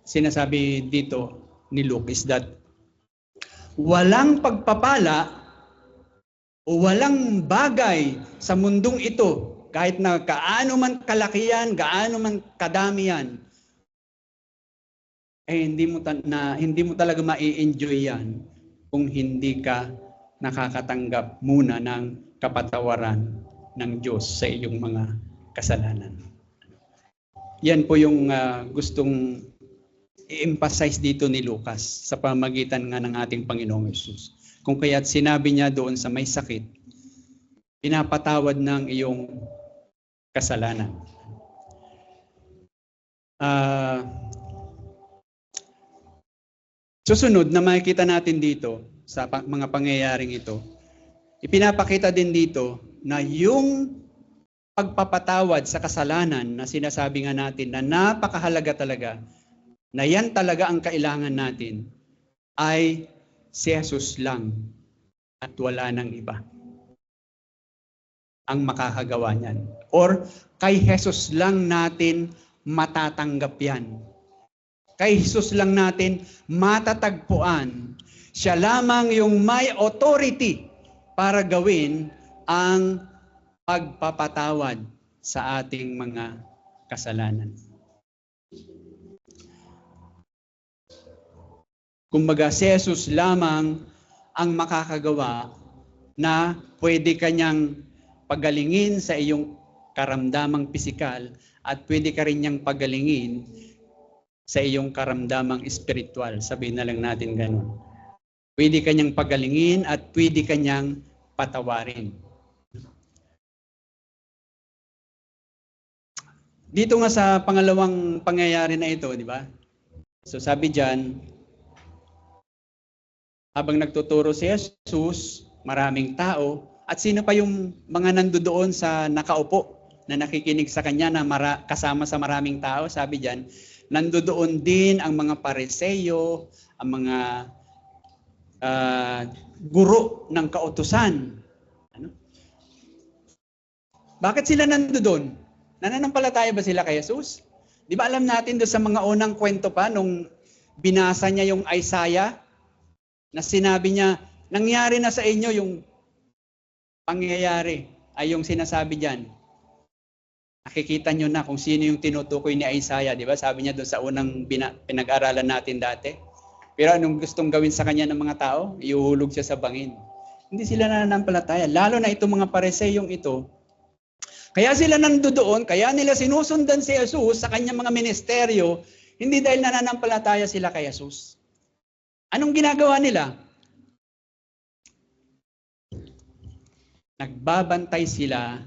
sinasabi dito ni Luke is that walang pagpapala o walang bagay sa mundong ito, kahit na gaano man kalaki yan, gaano man kadami yan, hindi mo talaga ma-enjoy yan kung hindi ka nakakatanggap muna ng kapatawaran ng Diyos sa iyong mga kasalanan. Yan po yung gustong i-emphasize dito ni Lucas sa pamamagitan nga ng ating Panginoong Hesus. Kung kaya't sinabi niya doon sa may sakit, pinapatawad ng iyong kasalanan. Susunod na makikita natin dito sa mga pangyayaring ito, ipinapakita din dito na yung pagpapatawad sa kasalanan na sinasabi nga natin na napakahalaga talaga, na yan talaga ang kailangan natin, ay si Jesus lang at wala nang iba ang makakagawa niyan. Or kay Jesus lang natin matatanggap yan. Kay Jesus lang natin matatagpuan. Siya lamang yung may authority para gawin ang pagpapatawad sa ating mga kasalanan. Kumbaga, si Jesus lamang ang makakagawa na pwede kanyang pagalingin sa iyong karamdamang pisikal at pwede ka rin niyang pagalingin sa iyong karamdamang espiritual. Sabihin na lang natin ganun. Pwede kanyang pagalingin at pwede kanyang patawarin. Dito nga sa pangalawang pangyayari na ito, di ba? So sabi diyan, habang nagtuturo si Jesus, maraming tao, at sino pa yung mga nandoon sa nakaupo na nakikinig sa kanya na kasama sa maraming tao? Sabi diyan, nandoon din ang mga Pariseo, ang mga guro ng kautusan. Bakit sila nandoon? Nananampalataya ba sila kay Jesus? Di ba alam natin doon sa mga unang kwento pa, nung binasa niya yung Isaiah, na sinabi niya, nangyari na sa inyo yung pangyayari, ay yung sinasabi diyan. Nakikita nyo na kung sino yung tinutukoy ni Isaiah, di ba? Sabi niya doon sa unang pinag-aralan natin dati. Pero anong gustong gawin sa kanya ng mga tao? Iuhulog siya sa bangin. Hindi sila nananampalataya. Lalo na itong mga Pariseyong ito. Kaya sila nandoon, kaya nila sinusundan si Jesus sa kanyang mga ministeryo, hindi dahil nananampalataya sila kay Jesus. Anong ginagawa nila? Nagbabantay sila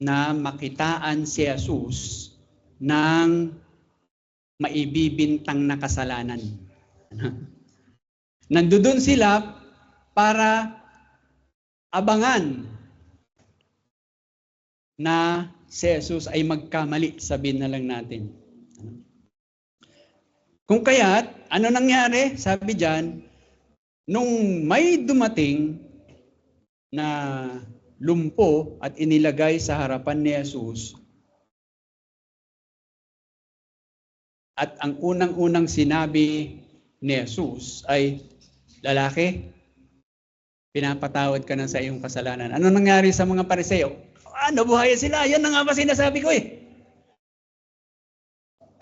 na makitaan si Jesus ng maibibintang na kasalanan. Nandoon sila para abangan na si Jesus ay magkamali, sabihin na lang natin. Kung kaya't, ano nangyari? Sabi diyan, nung may dumating na lumpo at inilagay sa harapan ni Jesus. At ang unang-unang sinabi ni Jesus ay, lalaki, pinapatawad ka na sa iyong kasalanan. Ano nangyari sa mga Pariseo? Nabuhayan sila. Yan na nga ba sinasabi ko eh.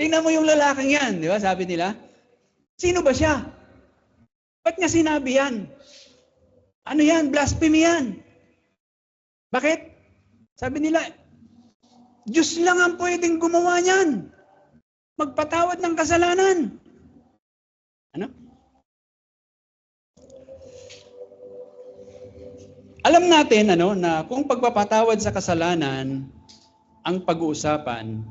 Tingnan mo yung lalaking yan. Di ba? Sabi nila, sino ba siya? Ba't niya sinabi yan? Ano yan? Blasphemy yan. Bakit? Sabi nila, Diyos lang ang pwedeng gumawa niyan. Magpatawad ng kasalanan. Ano? Alam natin na kung pagpapatawad sa kasalanan ang pag-uusapan,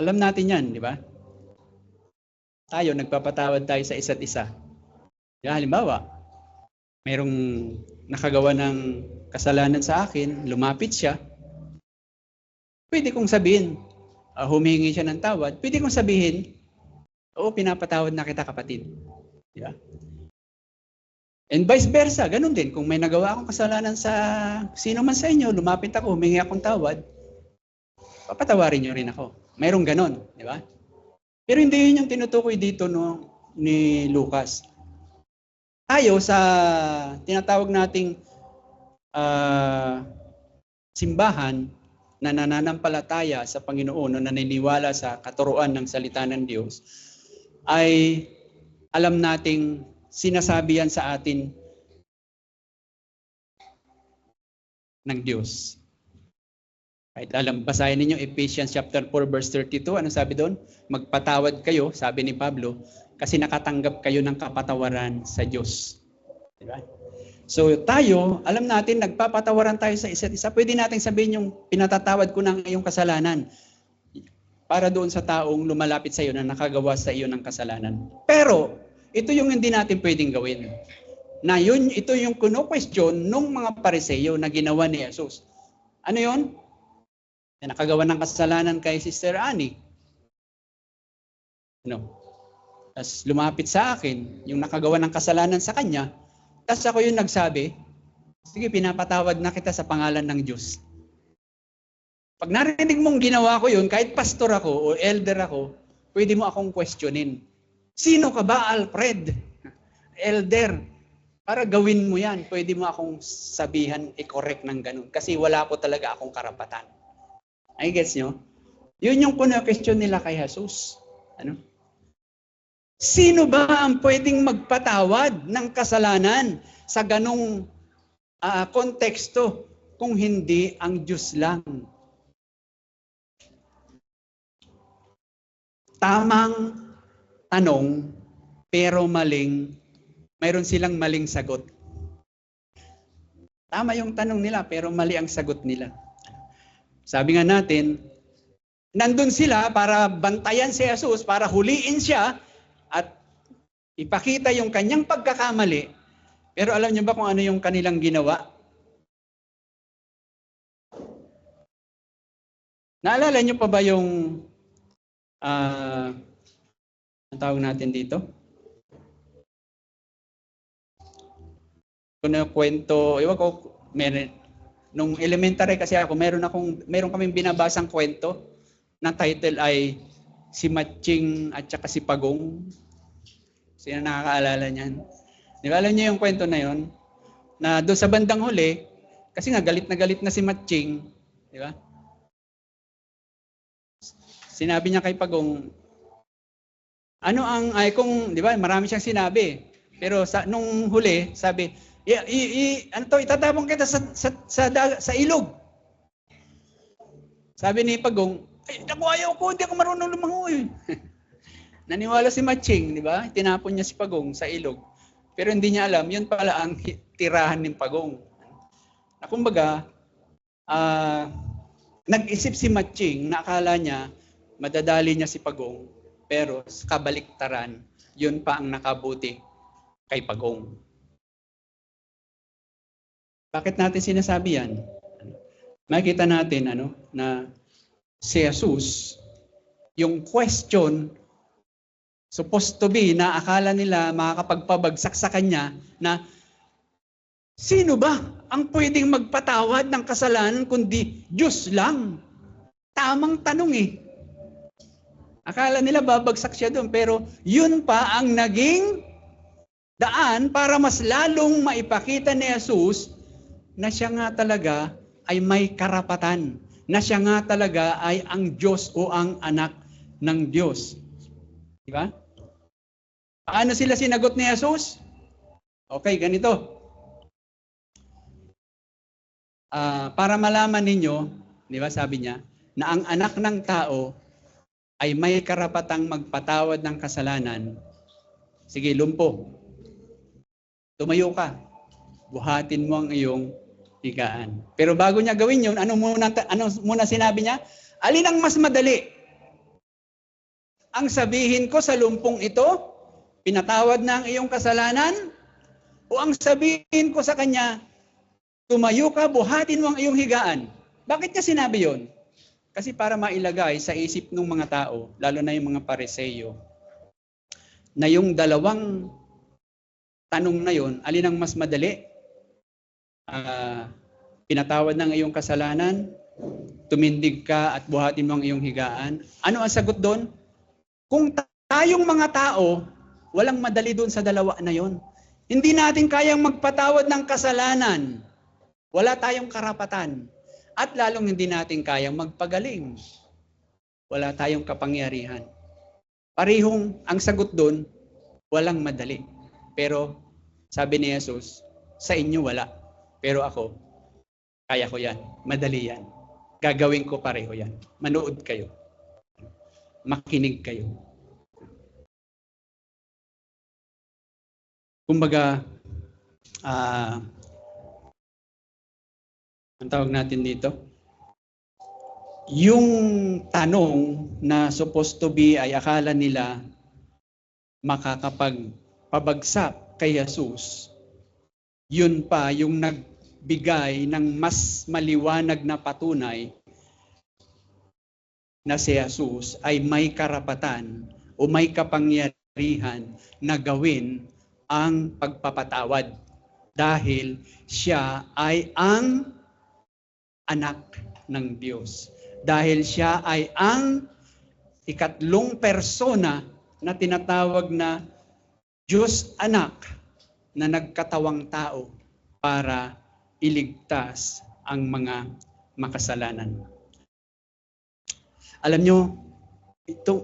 alam natin yan, di ba? Tayo, nagpapatawad tayo sa isa't isa. Halimbawa, mayroong nakagawa ng kasalanan sa akin, lumapit siya, pwede kong sabihin, humingi siya ng tawad, pwede kong sabihin, oo, pinapatawad na kita, kapatid. Di ba? And vice versa, ganun din. Kung may nagawa akong kasalanan sa sino man sa inyo, lumapit ako, humingi akong tawad, papatawarin niyo rin ako. Mayroong ganun, di ba? Pero hindi yun yung tinutukoy dito ni Lucas. Tayo sa tinatawag nating simbahan na nananampalataya sa Panginoon o naniniwala sa katuruan ng salita ng Diyos, ay alam nating sinasabi yan sa atin ng Diyos. Kahit basahin ninyo Ephesians chapter 4 verse 32, ano sabi doon? Magpatawad kayo, sabi ni Pablo, kasi nakatanggap kayo ng kapatawaran sa Diyos. Diba? So tayo, alam natin, nagpapatawaran tayo sa isa't isa. Pwede natin sabihin yung pinatatawad ko ng iyong kasalanan para doon sa taong lumalapit sa iyo na nakagawa sa iyo ng kasalanan. Pero, ito yung hindi natin pwedeng gawin. Ito yung kuno-question nung mga Pariseo na ginawa ni Jesus. Ano yun? Na nakagawa ng kasalanan kay Sister Annie. Tapos lumapit sa akin, yung nakagawa ng kasalanan sa kanya, tapos ako yung nagsabi, sige, pinapatawad na kita sa pangalan ng Diyos. Pag narinig mong ginawa ko yun, kahit pastor ako o elder ako, pwede mo akong questionin. Sino ka ba, Alfred? Elder. Para gawin mo yan, pwede mo akong sabihan, i-correct ng ganun. Kasi wala po talaga akong karapatan. Ay, gets nyo? Yun yung question nila kay Jesus. Sino ba ang pwedeng magpatawad ng kasalanan sa ganung konteksto kung hindi ang Diyos lang? Tamang tanong, pero mayroon silang maling sagot. Tama yung tanong nila, pero mali ang sagot nila. Sabi nga natin, nandun sila para bantayan si Jesus, para huliin siya, at ipakita yung kanyang pagkakamali. Pero alam niyo ba kung ano yung kanilang ginawa? Naalala niyo pa ba yung ang tawag natin dito? Kung kwento, iwan ko, nung elementary kasi ako, meron kaming binabasang kwento na title ay Si Matching at saka si Pagong. Sino nakakaalala niyan? Di ba alam niyo yung kwento na yon? Na doon sa bandang huli, kasi nga galit na si Matching, di ba? Sinabi niya kay Pagong, di ba, marami siyang sinabi. Pero nung huli, sabi, itatapon kita sa ilog. Sabi ni Pagong, ayaw ko, hindi ako marunong lumangoy. Naniwala si Matching, di ba? Tinapon niya si Pagong sa ilog. Pero hindi niya alam, yun pala ang tirahan ng Pagong. Na kumbaga, nag-isip si Matching na akala niya, madadali niya si Pagong, pero sa kabaliktaran, yun pa ang nakabuti kay Pagong. Bakit natin sinasabi yan? Makikita natin na si Jesus, yung question supposed to be na akala nila makakapagpabagsak sa kanya na sino ba ang pwedeng magpatawad ng kasalanan kundi Diyos lang? Tamang tanong eh. Akala nila babagsak siya doon, pero yun pa ang naging daan para mas lalong maipakita ni Jesus na siya nga talaga ay may karapatan, na siya nga talaga ay ang Diyos o ang anak ng Diyos. Di ba? Paano sila sinagot ni Jesus? Okay, ganito. Para malaman ninyo, di ba sabi niya, na ang anak ng tao ay may karapatang magpatawad ng kasalanan. Sige, lumpo. Tumayo ka. Buhatin mo ang iyong higaan. Pero bago niya gawin yun, ano muna sinabi niya? Alin ang mas madali? Ang sabihin ko sa lumpong ito, pinatawad na ang iyong kasalanan? O ang sabihin ko sa kanya, tumayo ka, buhatin mo ang iyong higaan? Bakit niya sinabi yon? Kasi para mailagay sa isip ng mga tao, lalo na yung mga Pariseo, na yung dalawang tanong na yon, alin ang mas madali? Pinatawad ng iyong kasalanan, tumindig ka at buhatin mo ang iyong higaan. Ano ang sagot doon? Kung tayong mga tao, walang madali doon sa dalawa na yon. Hindi natin kayang magpatawad ng kasalanan. Wala tayong karapatan. At lalong hindi natin kayang magpagaling. Wala tayong kapangyarihan. Parehong ang sagot doon, walang madali. Pero sabi ni Jesus, sa inyo wala. Pero ako, kaya ko yan. Madali yan. Gagawin ko pareho yan. Manood kayo. Makinig kayo. Kumbaga, ang tawag natin dito, yung tanong na supposed to be ay akala nila makakapagpabagsak kay Jesus, yun pa yung nagbigay ng mas maliwanag na patunay na si Jesus ay may karapatan o may kapangyarihan na gawin ang pagpapatawad dahil siya ay ang anak ng Diyos. Dahil siya ay ang ikatlong persona na tinatawag na Diyos anak na nagkatawang tao para iligtas ang mga makasalanan. Alam nyo,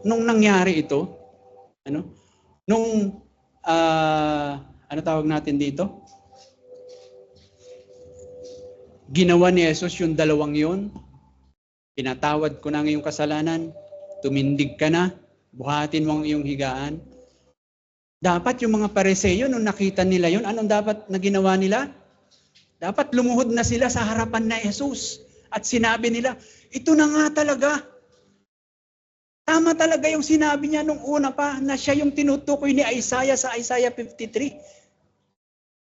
nung nangyari ito, ano tawag natin dito? Ginawa ni Jesus yung dalawang yun. Pinatawad ko na ang iyong kasalanan. Tumindig ka na. Buhatin mo ang iyong higaan. Dapat yung mga Pariseo, nung nakita nila yun, anong dapat na ginawa nila? Dapat lumuhod na sila sa harapan na Jesus. At sinabi nila, ito na nga talaga. Tama talaga yung sinabi niya nung una pa na siya yung tinutukoy ni Isaiah sa Isaiah 53.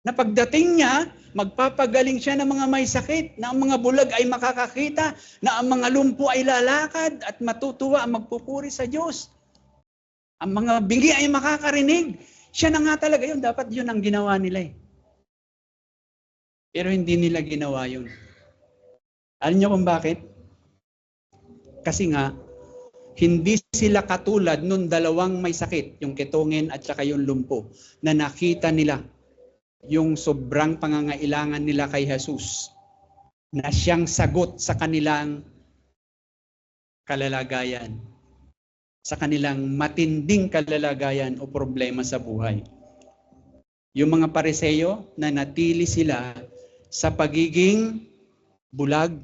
Na pagdating niya, magpapagaling siya ng mga may sakit, na ang mga bulag ay makakakita, na ang mga lumpo ay lalakad at matutuwa ang magpupuri sa Diyos. Ang mga bingi ay makakarinig. Siya na nga talaga yun. Dapat yun ang ginawa nila eh. Pero hindi nila ginawa yun. Alam niyo kung bakit? Kasi nga, hindi sila katulad nung dalawang may sakit, yung ketongin at saka yung lumpo, na nakita nila yung sobrang pangangailangan nila kay Jesus, na siyang sagot sa kanilang kalalagayan, sa kanilang matinding kalalagayan o problema sa buhay. Yung mga Pariseo na natili sila sa pagiging bulag,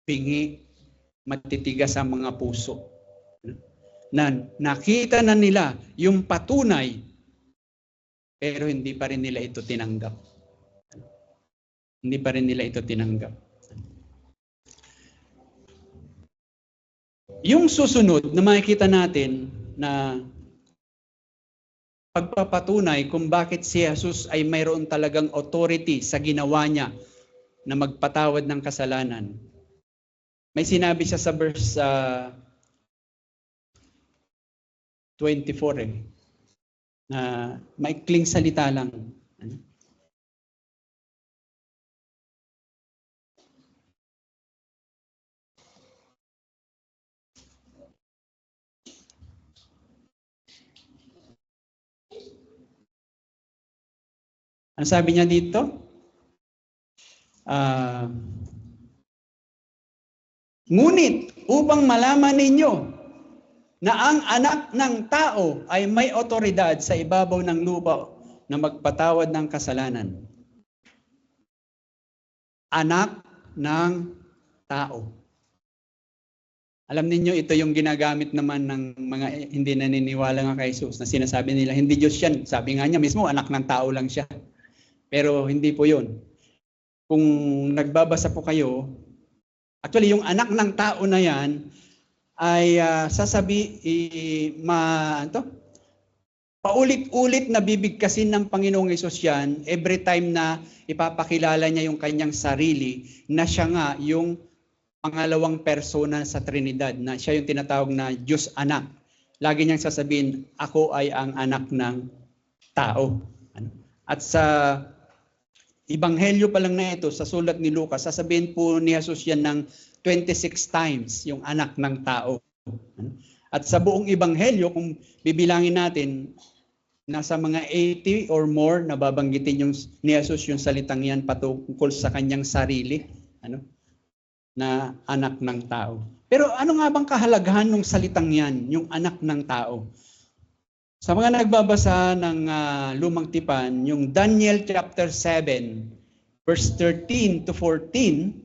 pingi, matitigas sa mga puso. Na nakita na nila yung patunay, pero hindi pa rin nila ito tinanggap. Hindi pa rin nila ito tinanggap. Yung susunod na makikita natin na pagpapatunay kung bakit si Jesus ay mayroon talagang authority sa ginawa niya na magpatawad ng kasalanan. May sinabi siya sa verse 24 eh. Na maikling salita lang. Ano? Ano sabi niya dito? Ngunit upang malaman ninyo na ang anak ng tao ay may otoridad sa ibabaw ng lupa na magpatawad ng kasalanan. Anak ng tao. Alam niyo ito yung ginagamit naman ng mga hindi naniniwala nga kay Jesus na sinasabi nila, hindi Diyos yan. Sabi nga niya mismo, anak ng tao lang siya. Pero hindi po yun. Kung nagbabasa po kayo, actually yung anak ng tao na yan ay paulit-ulit na bibigkasin ng Panginoong Hesus yan every time na ipapakilala niya yung kanyang sarili na siya nga yung pangalawang persona sa Trinidad, na siya yung tinatawag na Diyos Anak. Lagi niyang sasabihin, ako ay ang anak ng tao. At sa Ebanghelyo pa lang na ito, sa sulat ni Lucas, sasabihin po ni Jesus yan ng 26 times, yung anak ng tao. At sa buong Ebanghelyo, kung bibilangin natin, nasa mga 80 or more, nababanggitin yung ni Jesus yung salitang yan patungkol sa kanyang sarili. Na anak ng tao. Pero ano nga bang kahalagahan ng salitang yan, yung anak ng tao? Sa mga nagbabasa ng Lumang Tipan, yung Daniel chapter 7, verse 13 to 14,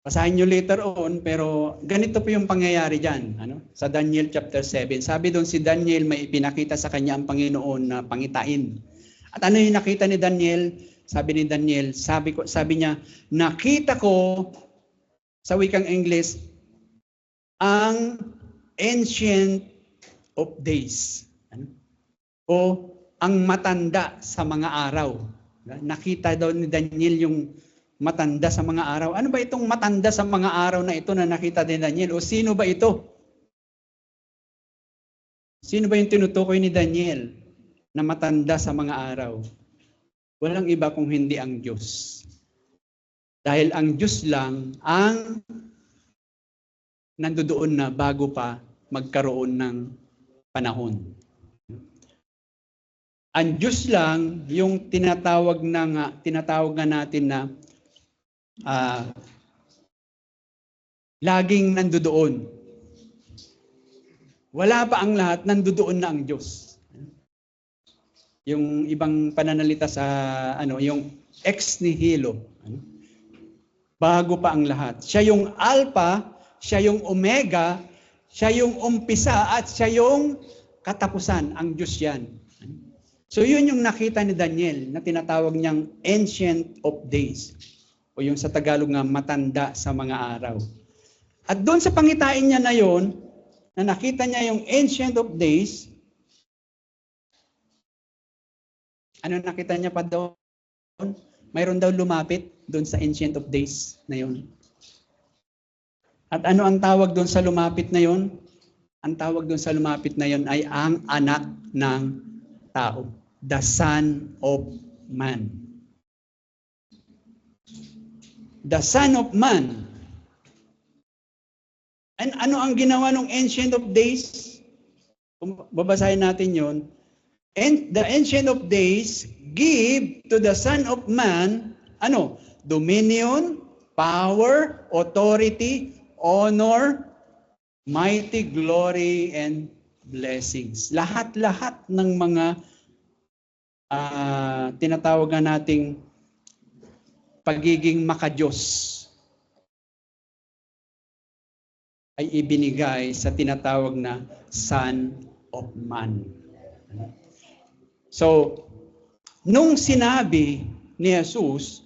basahin nyo later on, pero ganito po yung pangyayari dyan. Sa Daniel chapter 7, sabi doon si Daniel, may ipinakita sa kanya ang Panginoon na pangitain. At ano yung nakita ni Daniel? Sabi ni Daniel, sabi niya, nakita ko sa wikang English ang Ancient of Days. O ang matanda sa mga araw. Nakita daw ni Daniel yung matanda sa mga araw. Ano ba itong matanda sa mga araw na ito na nakita ni Daniel? O sino ba ito? Sino ba yung tinutukoy ni Daniel na matanda sa mga araw? Walang iba kung hindi ang Diyos. Dahil ang Diyos lang ang nandoon na bago pa magkaroon ng panahon. Ang Diyos lang yung tinatawag nga natin na laging nandoon. Wala pa ang lahat, nandoon na ang Diyos. Yung ibang pananalita sa yung ex nihilo. Bago pa ang lahat. Siya yung alpha, siya yung omega, siya yung umpisa at siya yung katapusan. Ang Diyos yan. So yun yung nakita ni Daniel na tinatawag niyang Ancient of Days. O yung sa Tagalog nga matanda sa mga araw. At doon sa pangitain niya na yon, na nakita niya yung Ancient of Days, ano nakita niya pa doon? Mayroon daw lumapit doon sa Ancient of Days na yun. At ano ang tawag doon sa lumapit na yun? Ang tawag doon sa lumapit na yun ay ang anak ng tao. The Son of Man. The Son of Man. And ano ang ginawa ng Ancient of Days? Kung babasahin natin yun, and the Ancient of Days give to the Son of Man, dominion, power, authority, honor, mighty glory, and blessings. Lahat-lahat ng mga tinatawag nating pagiging makadiyos ay ibinigay sa tinatawag na Son of Man. So, nung sinabi ni Jesus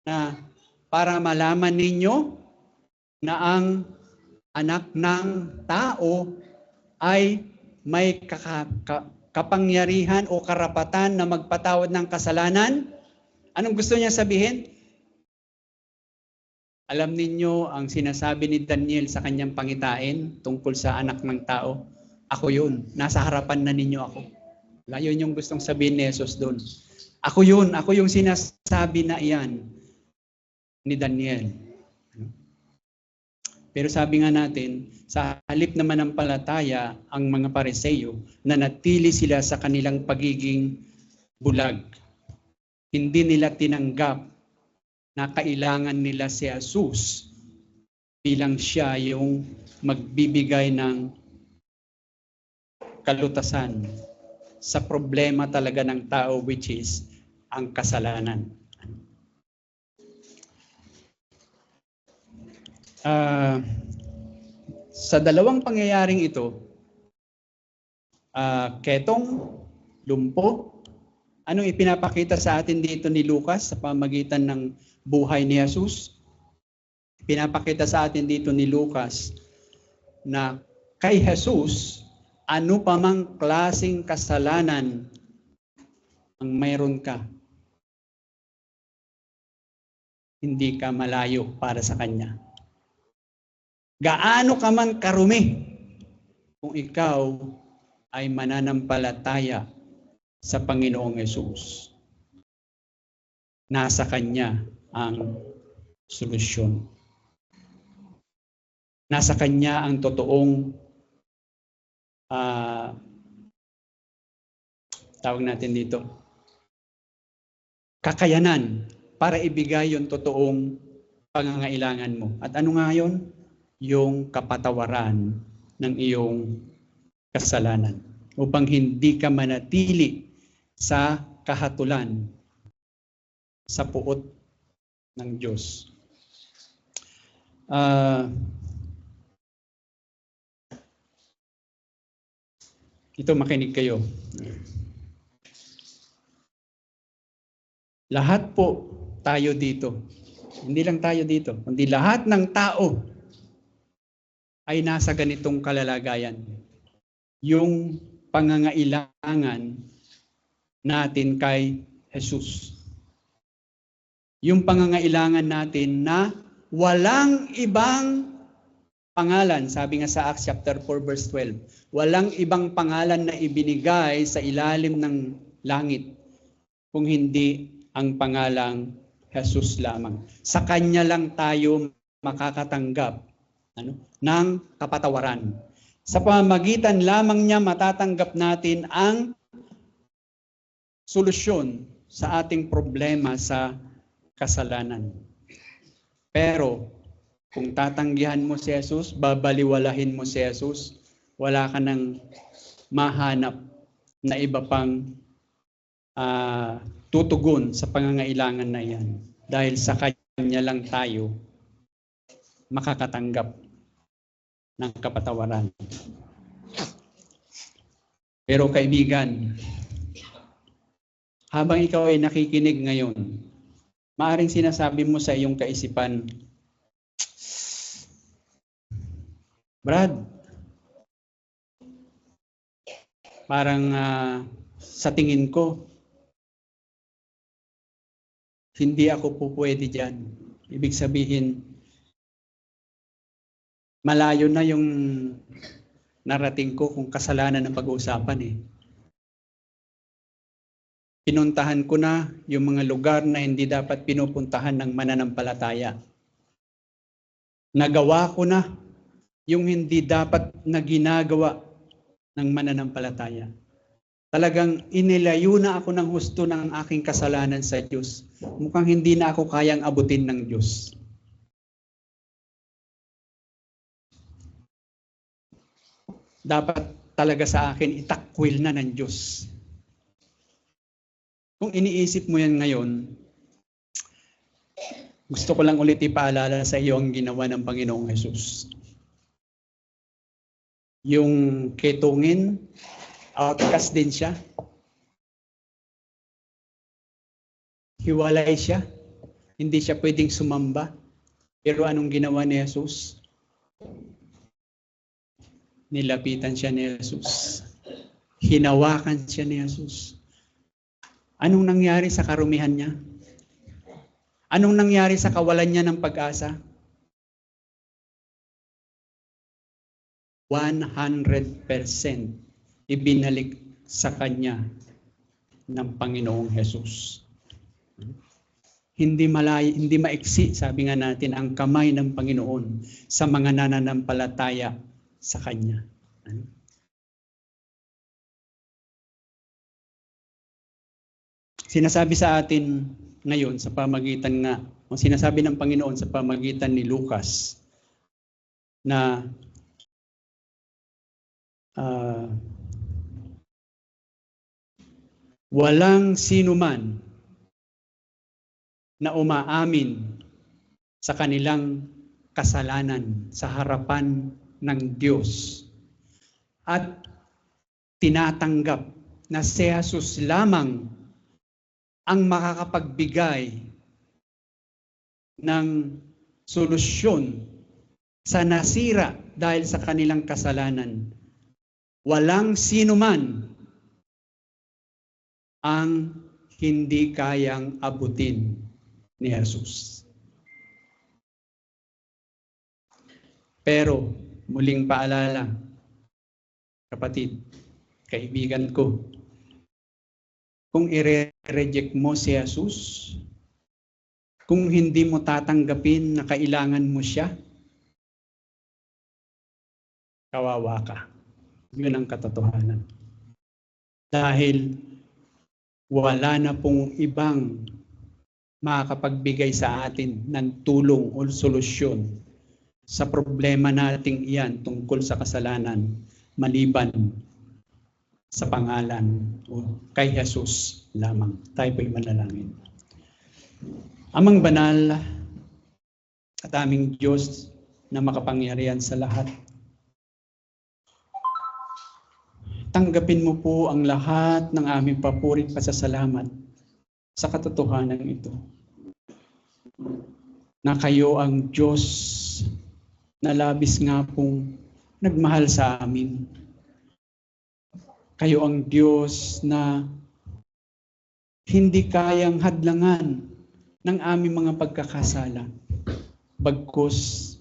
na para malaman ninyo na ang anak ng tao ay may kapangyarihan o karapatan na magpatawad ng kasalanan, anong gusto niya sabihin? Alam ninyo ang sinasabi ni Daniel sa kanyang pangitain tungkol sa anak ng tao? Ako yun. Nasa harapan na ninyo ako. Yun yung gustong sabihin ni Jesus doon. Ako yun. Ako yung sinasabi na iyan ni Daniel. Pero sabi nga natin, sa halip na manampalataya ang mga Pariseo, nanatili sila sa kanilang pagiging bulag. Hindi nila tinanggap na kailangan nila si Jesus bilang siya yung magbibigay ng kalutasan sa problema talaga ng tao, which is ang kasalanan. Sa dalawang pangyayaring ito, ketong, lumpo, anong ipinapakita sa atin dito ni Lucas sa pamagitan ng buhay ni Jesus? Pinapakita sa atin dito ni Lucas na kay Jesus, ano pa mang klaseng kasalanan ang mayroon ka, hindi ka malayo para sa Kanya. Gaano ka man karumi, kung ikaw ay mananampalataya sa Panginoong Hesus, nasa Kanya ang solusyon. Nasa Kanya ang totoong tawag natin dito, kakayanan para ibigay yung totoong pangangailangan mo. At ano nga yun? Yung kapatawaran ng iyong kasalanan upang hindi ka manatili sa kahatulan sa puot ng Diyos. Ito, makinig kayo. Lahat po tayo dito, hindi lang tayo dito, kundi lahat ng tao ay nasa ganitong kalalagayan. Yung pangangailangan natin kay Jesus. Yung pangangailangan natin na walang ibang pangalan, sabi nga sa Acts chapter 4 verse 12, walang ibang pangalan na ibinigay sa ilalim ng langit kung hindi ang pangalang Jesus lamang. Sa Kanya lang tayo makakatanggap ng kapatawaran. Sa pamamagitan lamang niya matatanggap natin ang solusyon sa ating problema sa kasalanan. Pero kung tatanggihan mo si Jesus, babaliwalahin mo si Jesus, wala ka nang mahanap na iba pang tutugon sa pangangailangan na yan. Dahil sa Kanya lang tayo makakatanggap ng kapatawaran. Pero kaibigan, habang ikaw ay nakikinig ngayon, maaring sinasabi mo sa iyong kaisipan, Brad, parang sa tingin ko, hindi ako po pwede dyan. Ibig sabihin, malayo na yung narating ko kung kasalanan ang pag-uusapan eh. Pinuntahan ko na yung mga lugar na hindi dapat pinupuntahan ng mananampalataya. Nagawa ko na yung hindi dapat na ginagawa ng mananampalataya. Talagang inilayo na ako ng husto ng aking kasalanan sa Diyos. Mukhang hindi na ako kayang abutin ng Diyos. Dapat talaga sa akin itakwil na ng Diyos. Kung iniisip mo yan ngayon, gusto ko lang ulit ipaalala sa iyo ang ginawa ng Panginoong Hesus. Yung ketungin, outcast din siya. Hiwalay siya. Hindi siya pwedeng sumamba. Pero anong ginawa ni Jesus? Nilapitan siya ni Jesus. Hinawakan siya ni Jesus. Anong nangyari sa karumihan niya? Anong nangyari sa kawalan niya ng pag-asa? 100% ibinalik sa kanya ng Panginoong Hesus. Hindi maiksi, sabi nga natin, ang kamay ng Panginoon sa mga nananampalataya sa kanya. Sinasabi sa atin ngayon sa pamagitan nga, o sinasabi ng Panginoon sa pamagitan ni Lucas na walang sinuman na umaamin sa kanilang kasalanan sa harapan ng Diyos at tinatanggap na si Jesus lamang ang makakapagbigay ng solusyon sa nasira dahil sa kanilang kasalanan. Walang sinuman ang hindi kayang abutin ni Jesus. Pero muling paalala, kapatid, kaibigan ko, kung i-reject mo si Jesus, kung hindi mo tatanggapin na kailangan mo siya, kawawa ka. Yun ang katotohanan. Dahil wala na pong ibang makakapagbigay sa atin ng tulong o solusyon sa problema nating iyan tungkol sa kasalanan maliban sa pangalan o kay Jesus lamang. Tayo po'y manalangin. Amang banal at aming Diyos na makapangyarihan sa lahat, tanggapin mo po ang lahat ng aming papurit pasasalamat sa katotohanan ito. Na kayo ang Diyos na labis nga pong nagmahal sa amin. Kayo ang Diyos na hindi kayang hadlangan ng aming mga pagkakasala. Bagkus,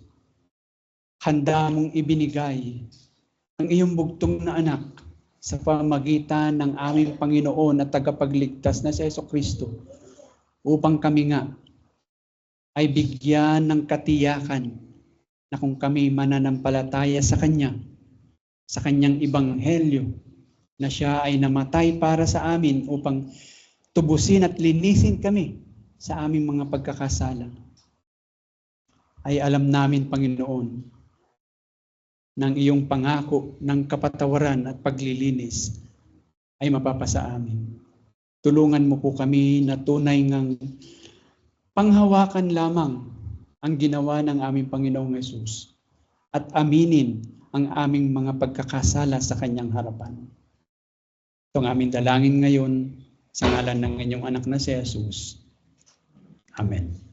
handa mong ibinigay ang iyong bugtong na anak sa pamagitan ng aming Panginoon at tagapagligtas na si Jesucristo upang kami nga ay bigyan ng katiyakan na kung kami mananampalataya sa Kanya, sa Kanyang Ebanghelyo, na siya ay namatay para sa amin upang tubusin at linisin kami sa aming mga pagkakasala, ay alam namin, Panginoon, ng iyong pangako ng kapatawaran at paglilinis ay mapapasa amin. Tulungan mo po kami na tunay ngang panghawakan lamang ang ginawa ng aming Panginoong Hesus at aminin ang aming mga pagkakasala sa Kanyang harapan. Itong aming dalangin ngayon sa ngalan ng inyong anak na si Jesus. Amen.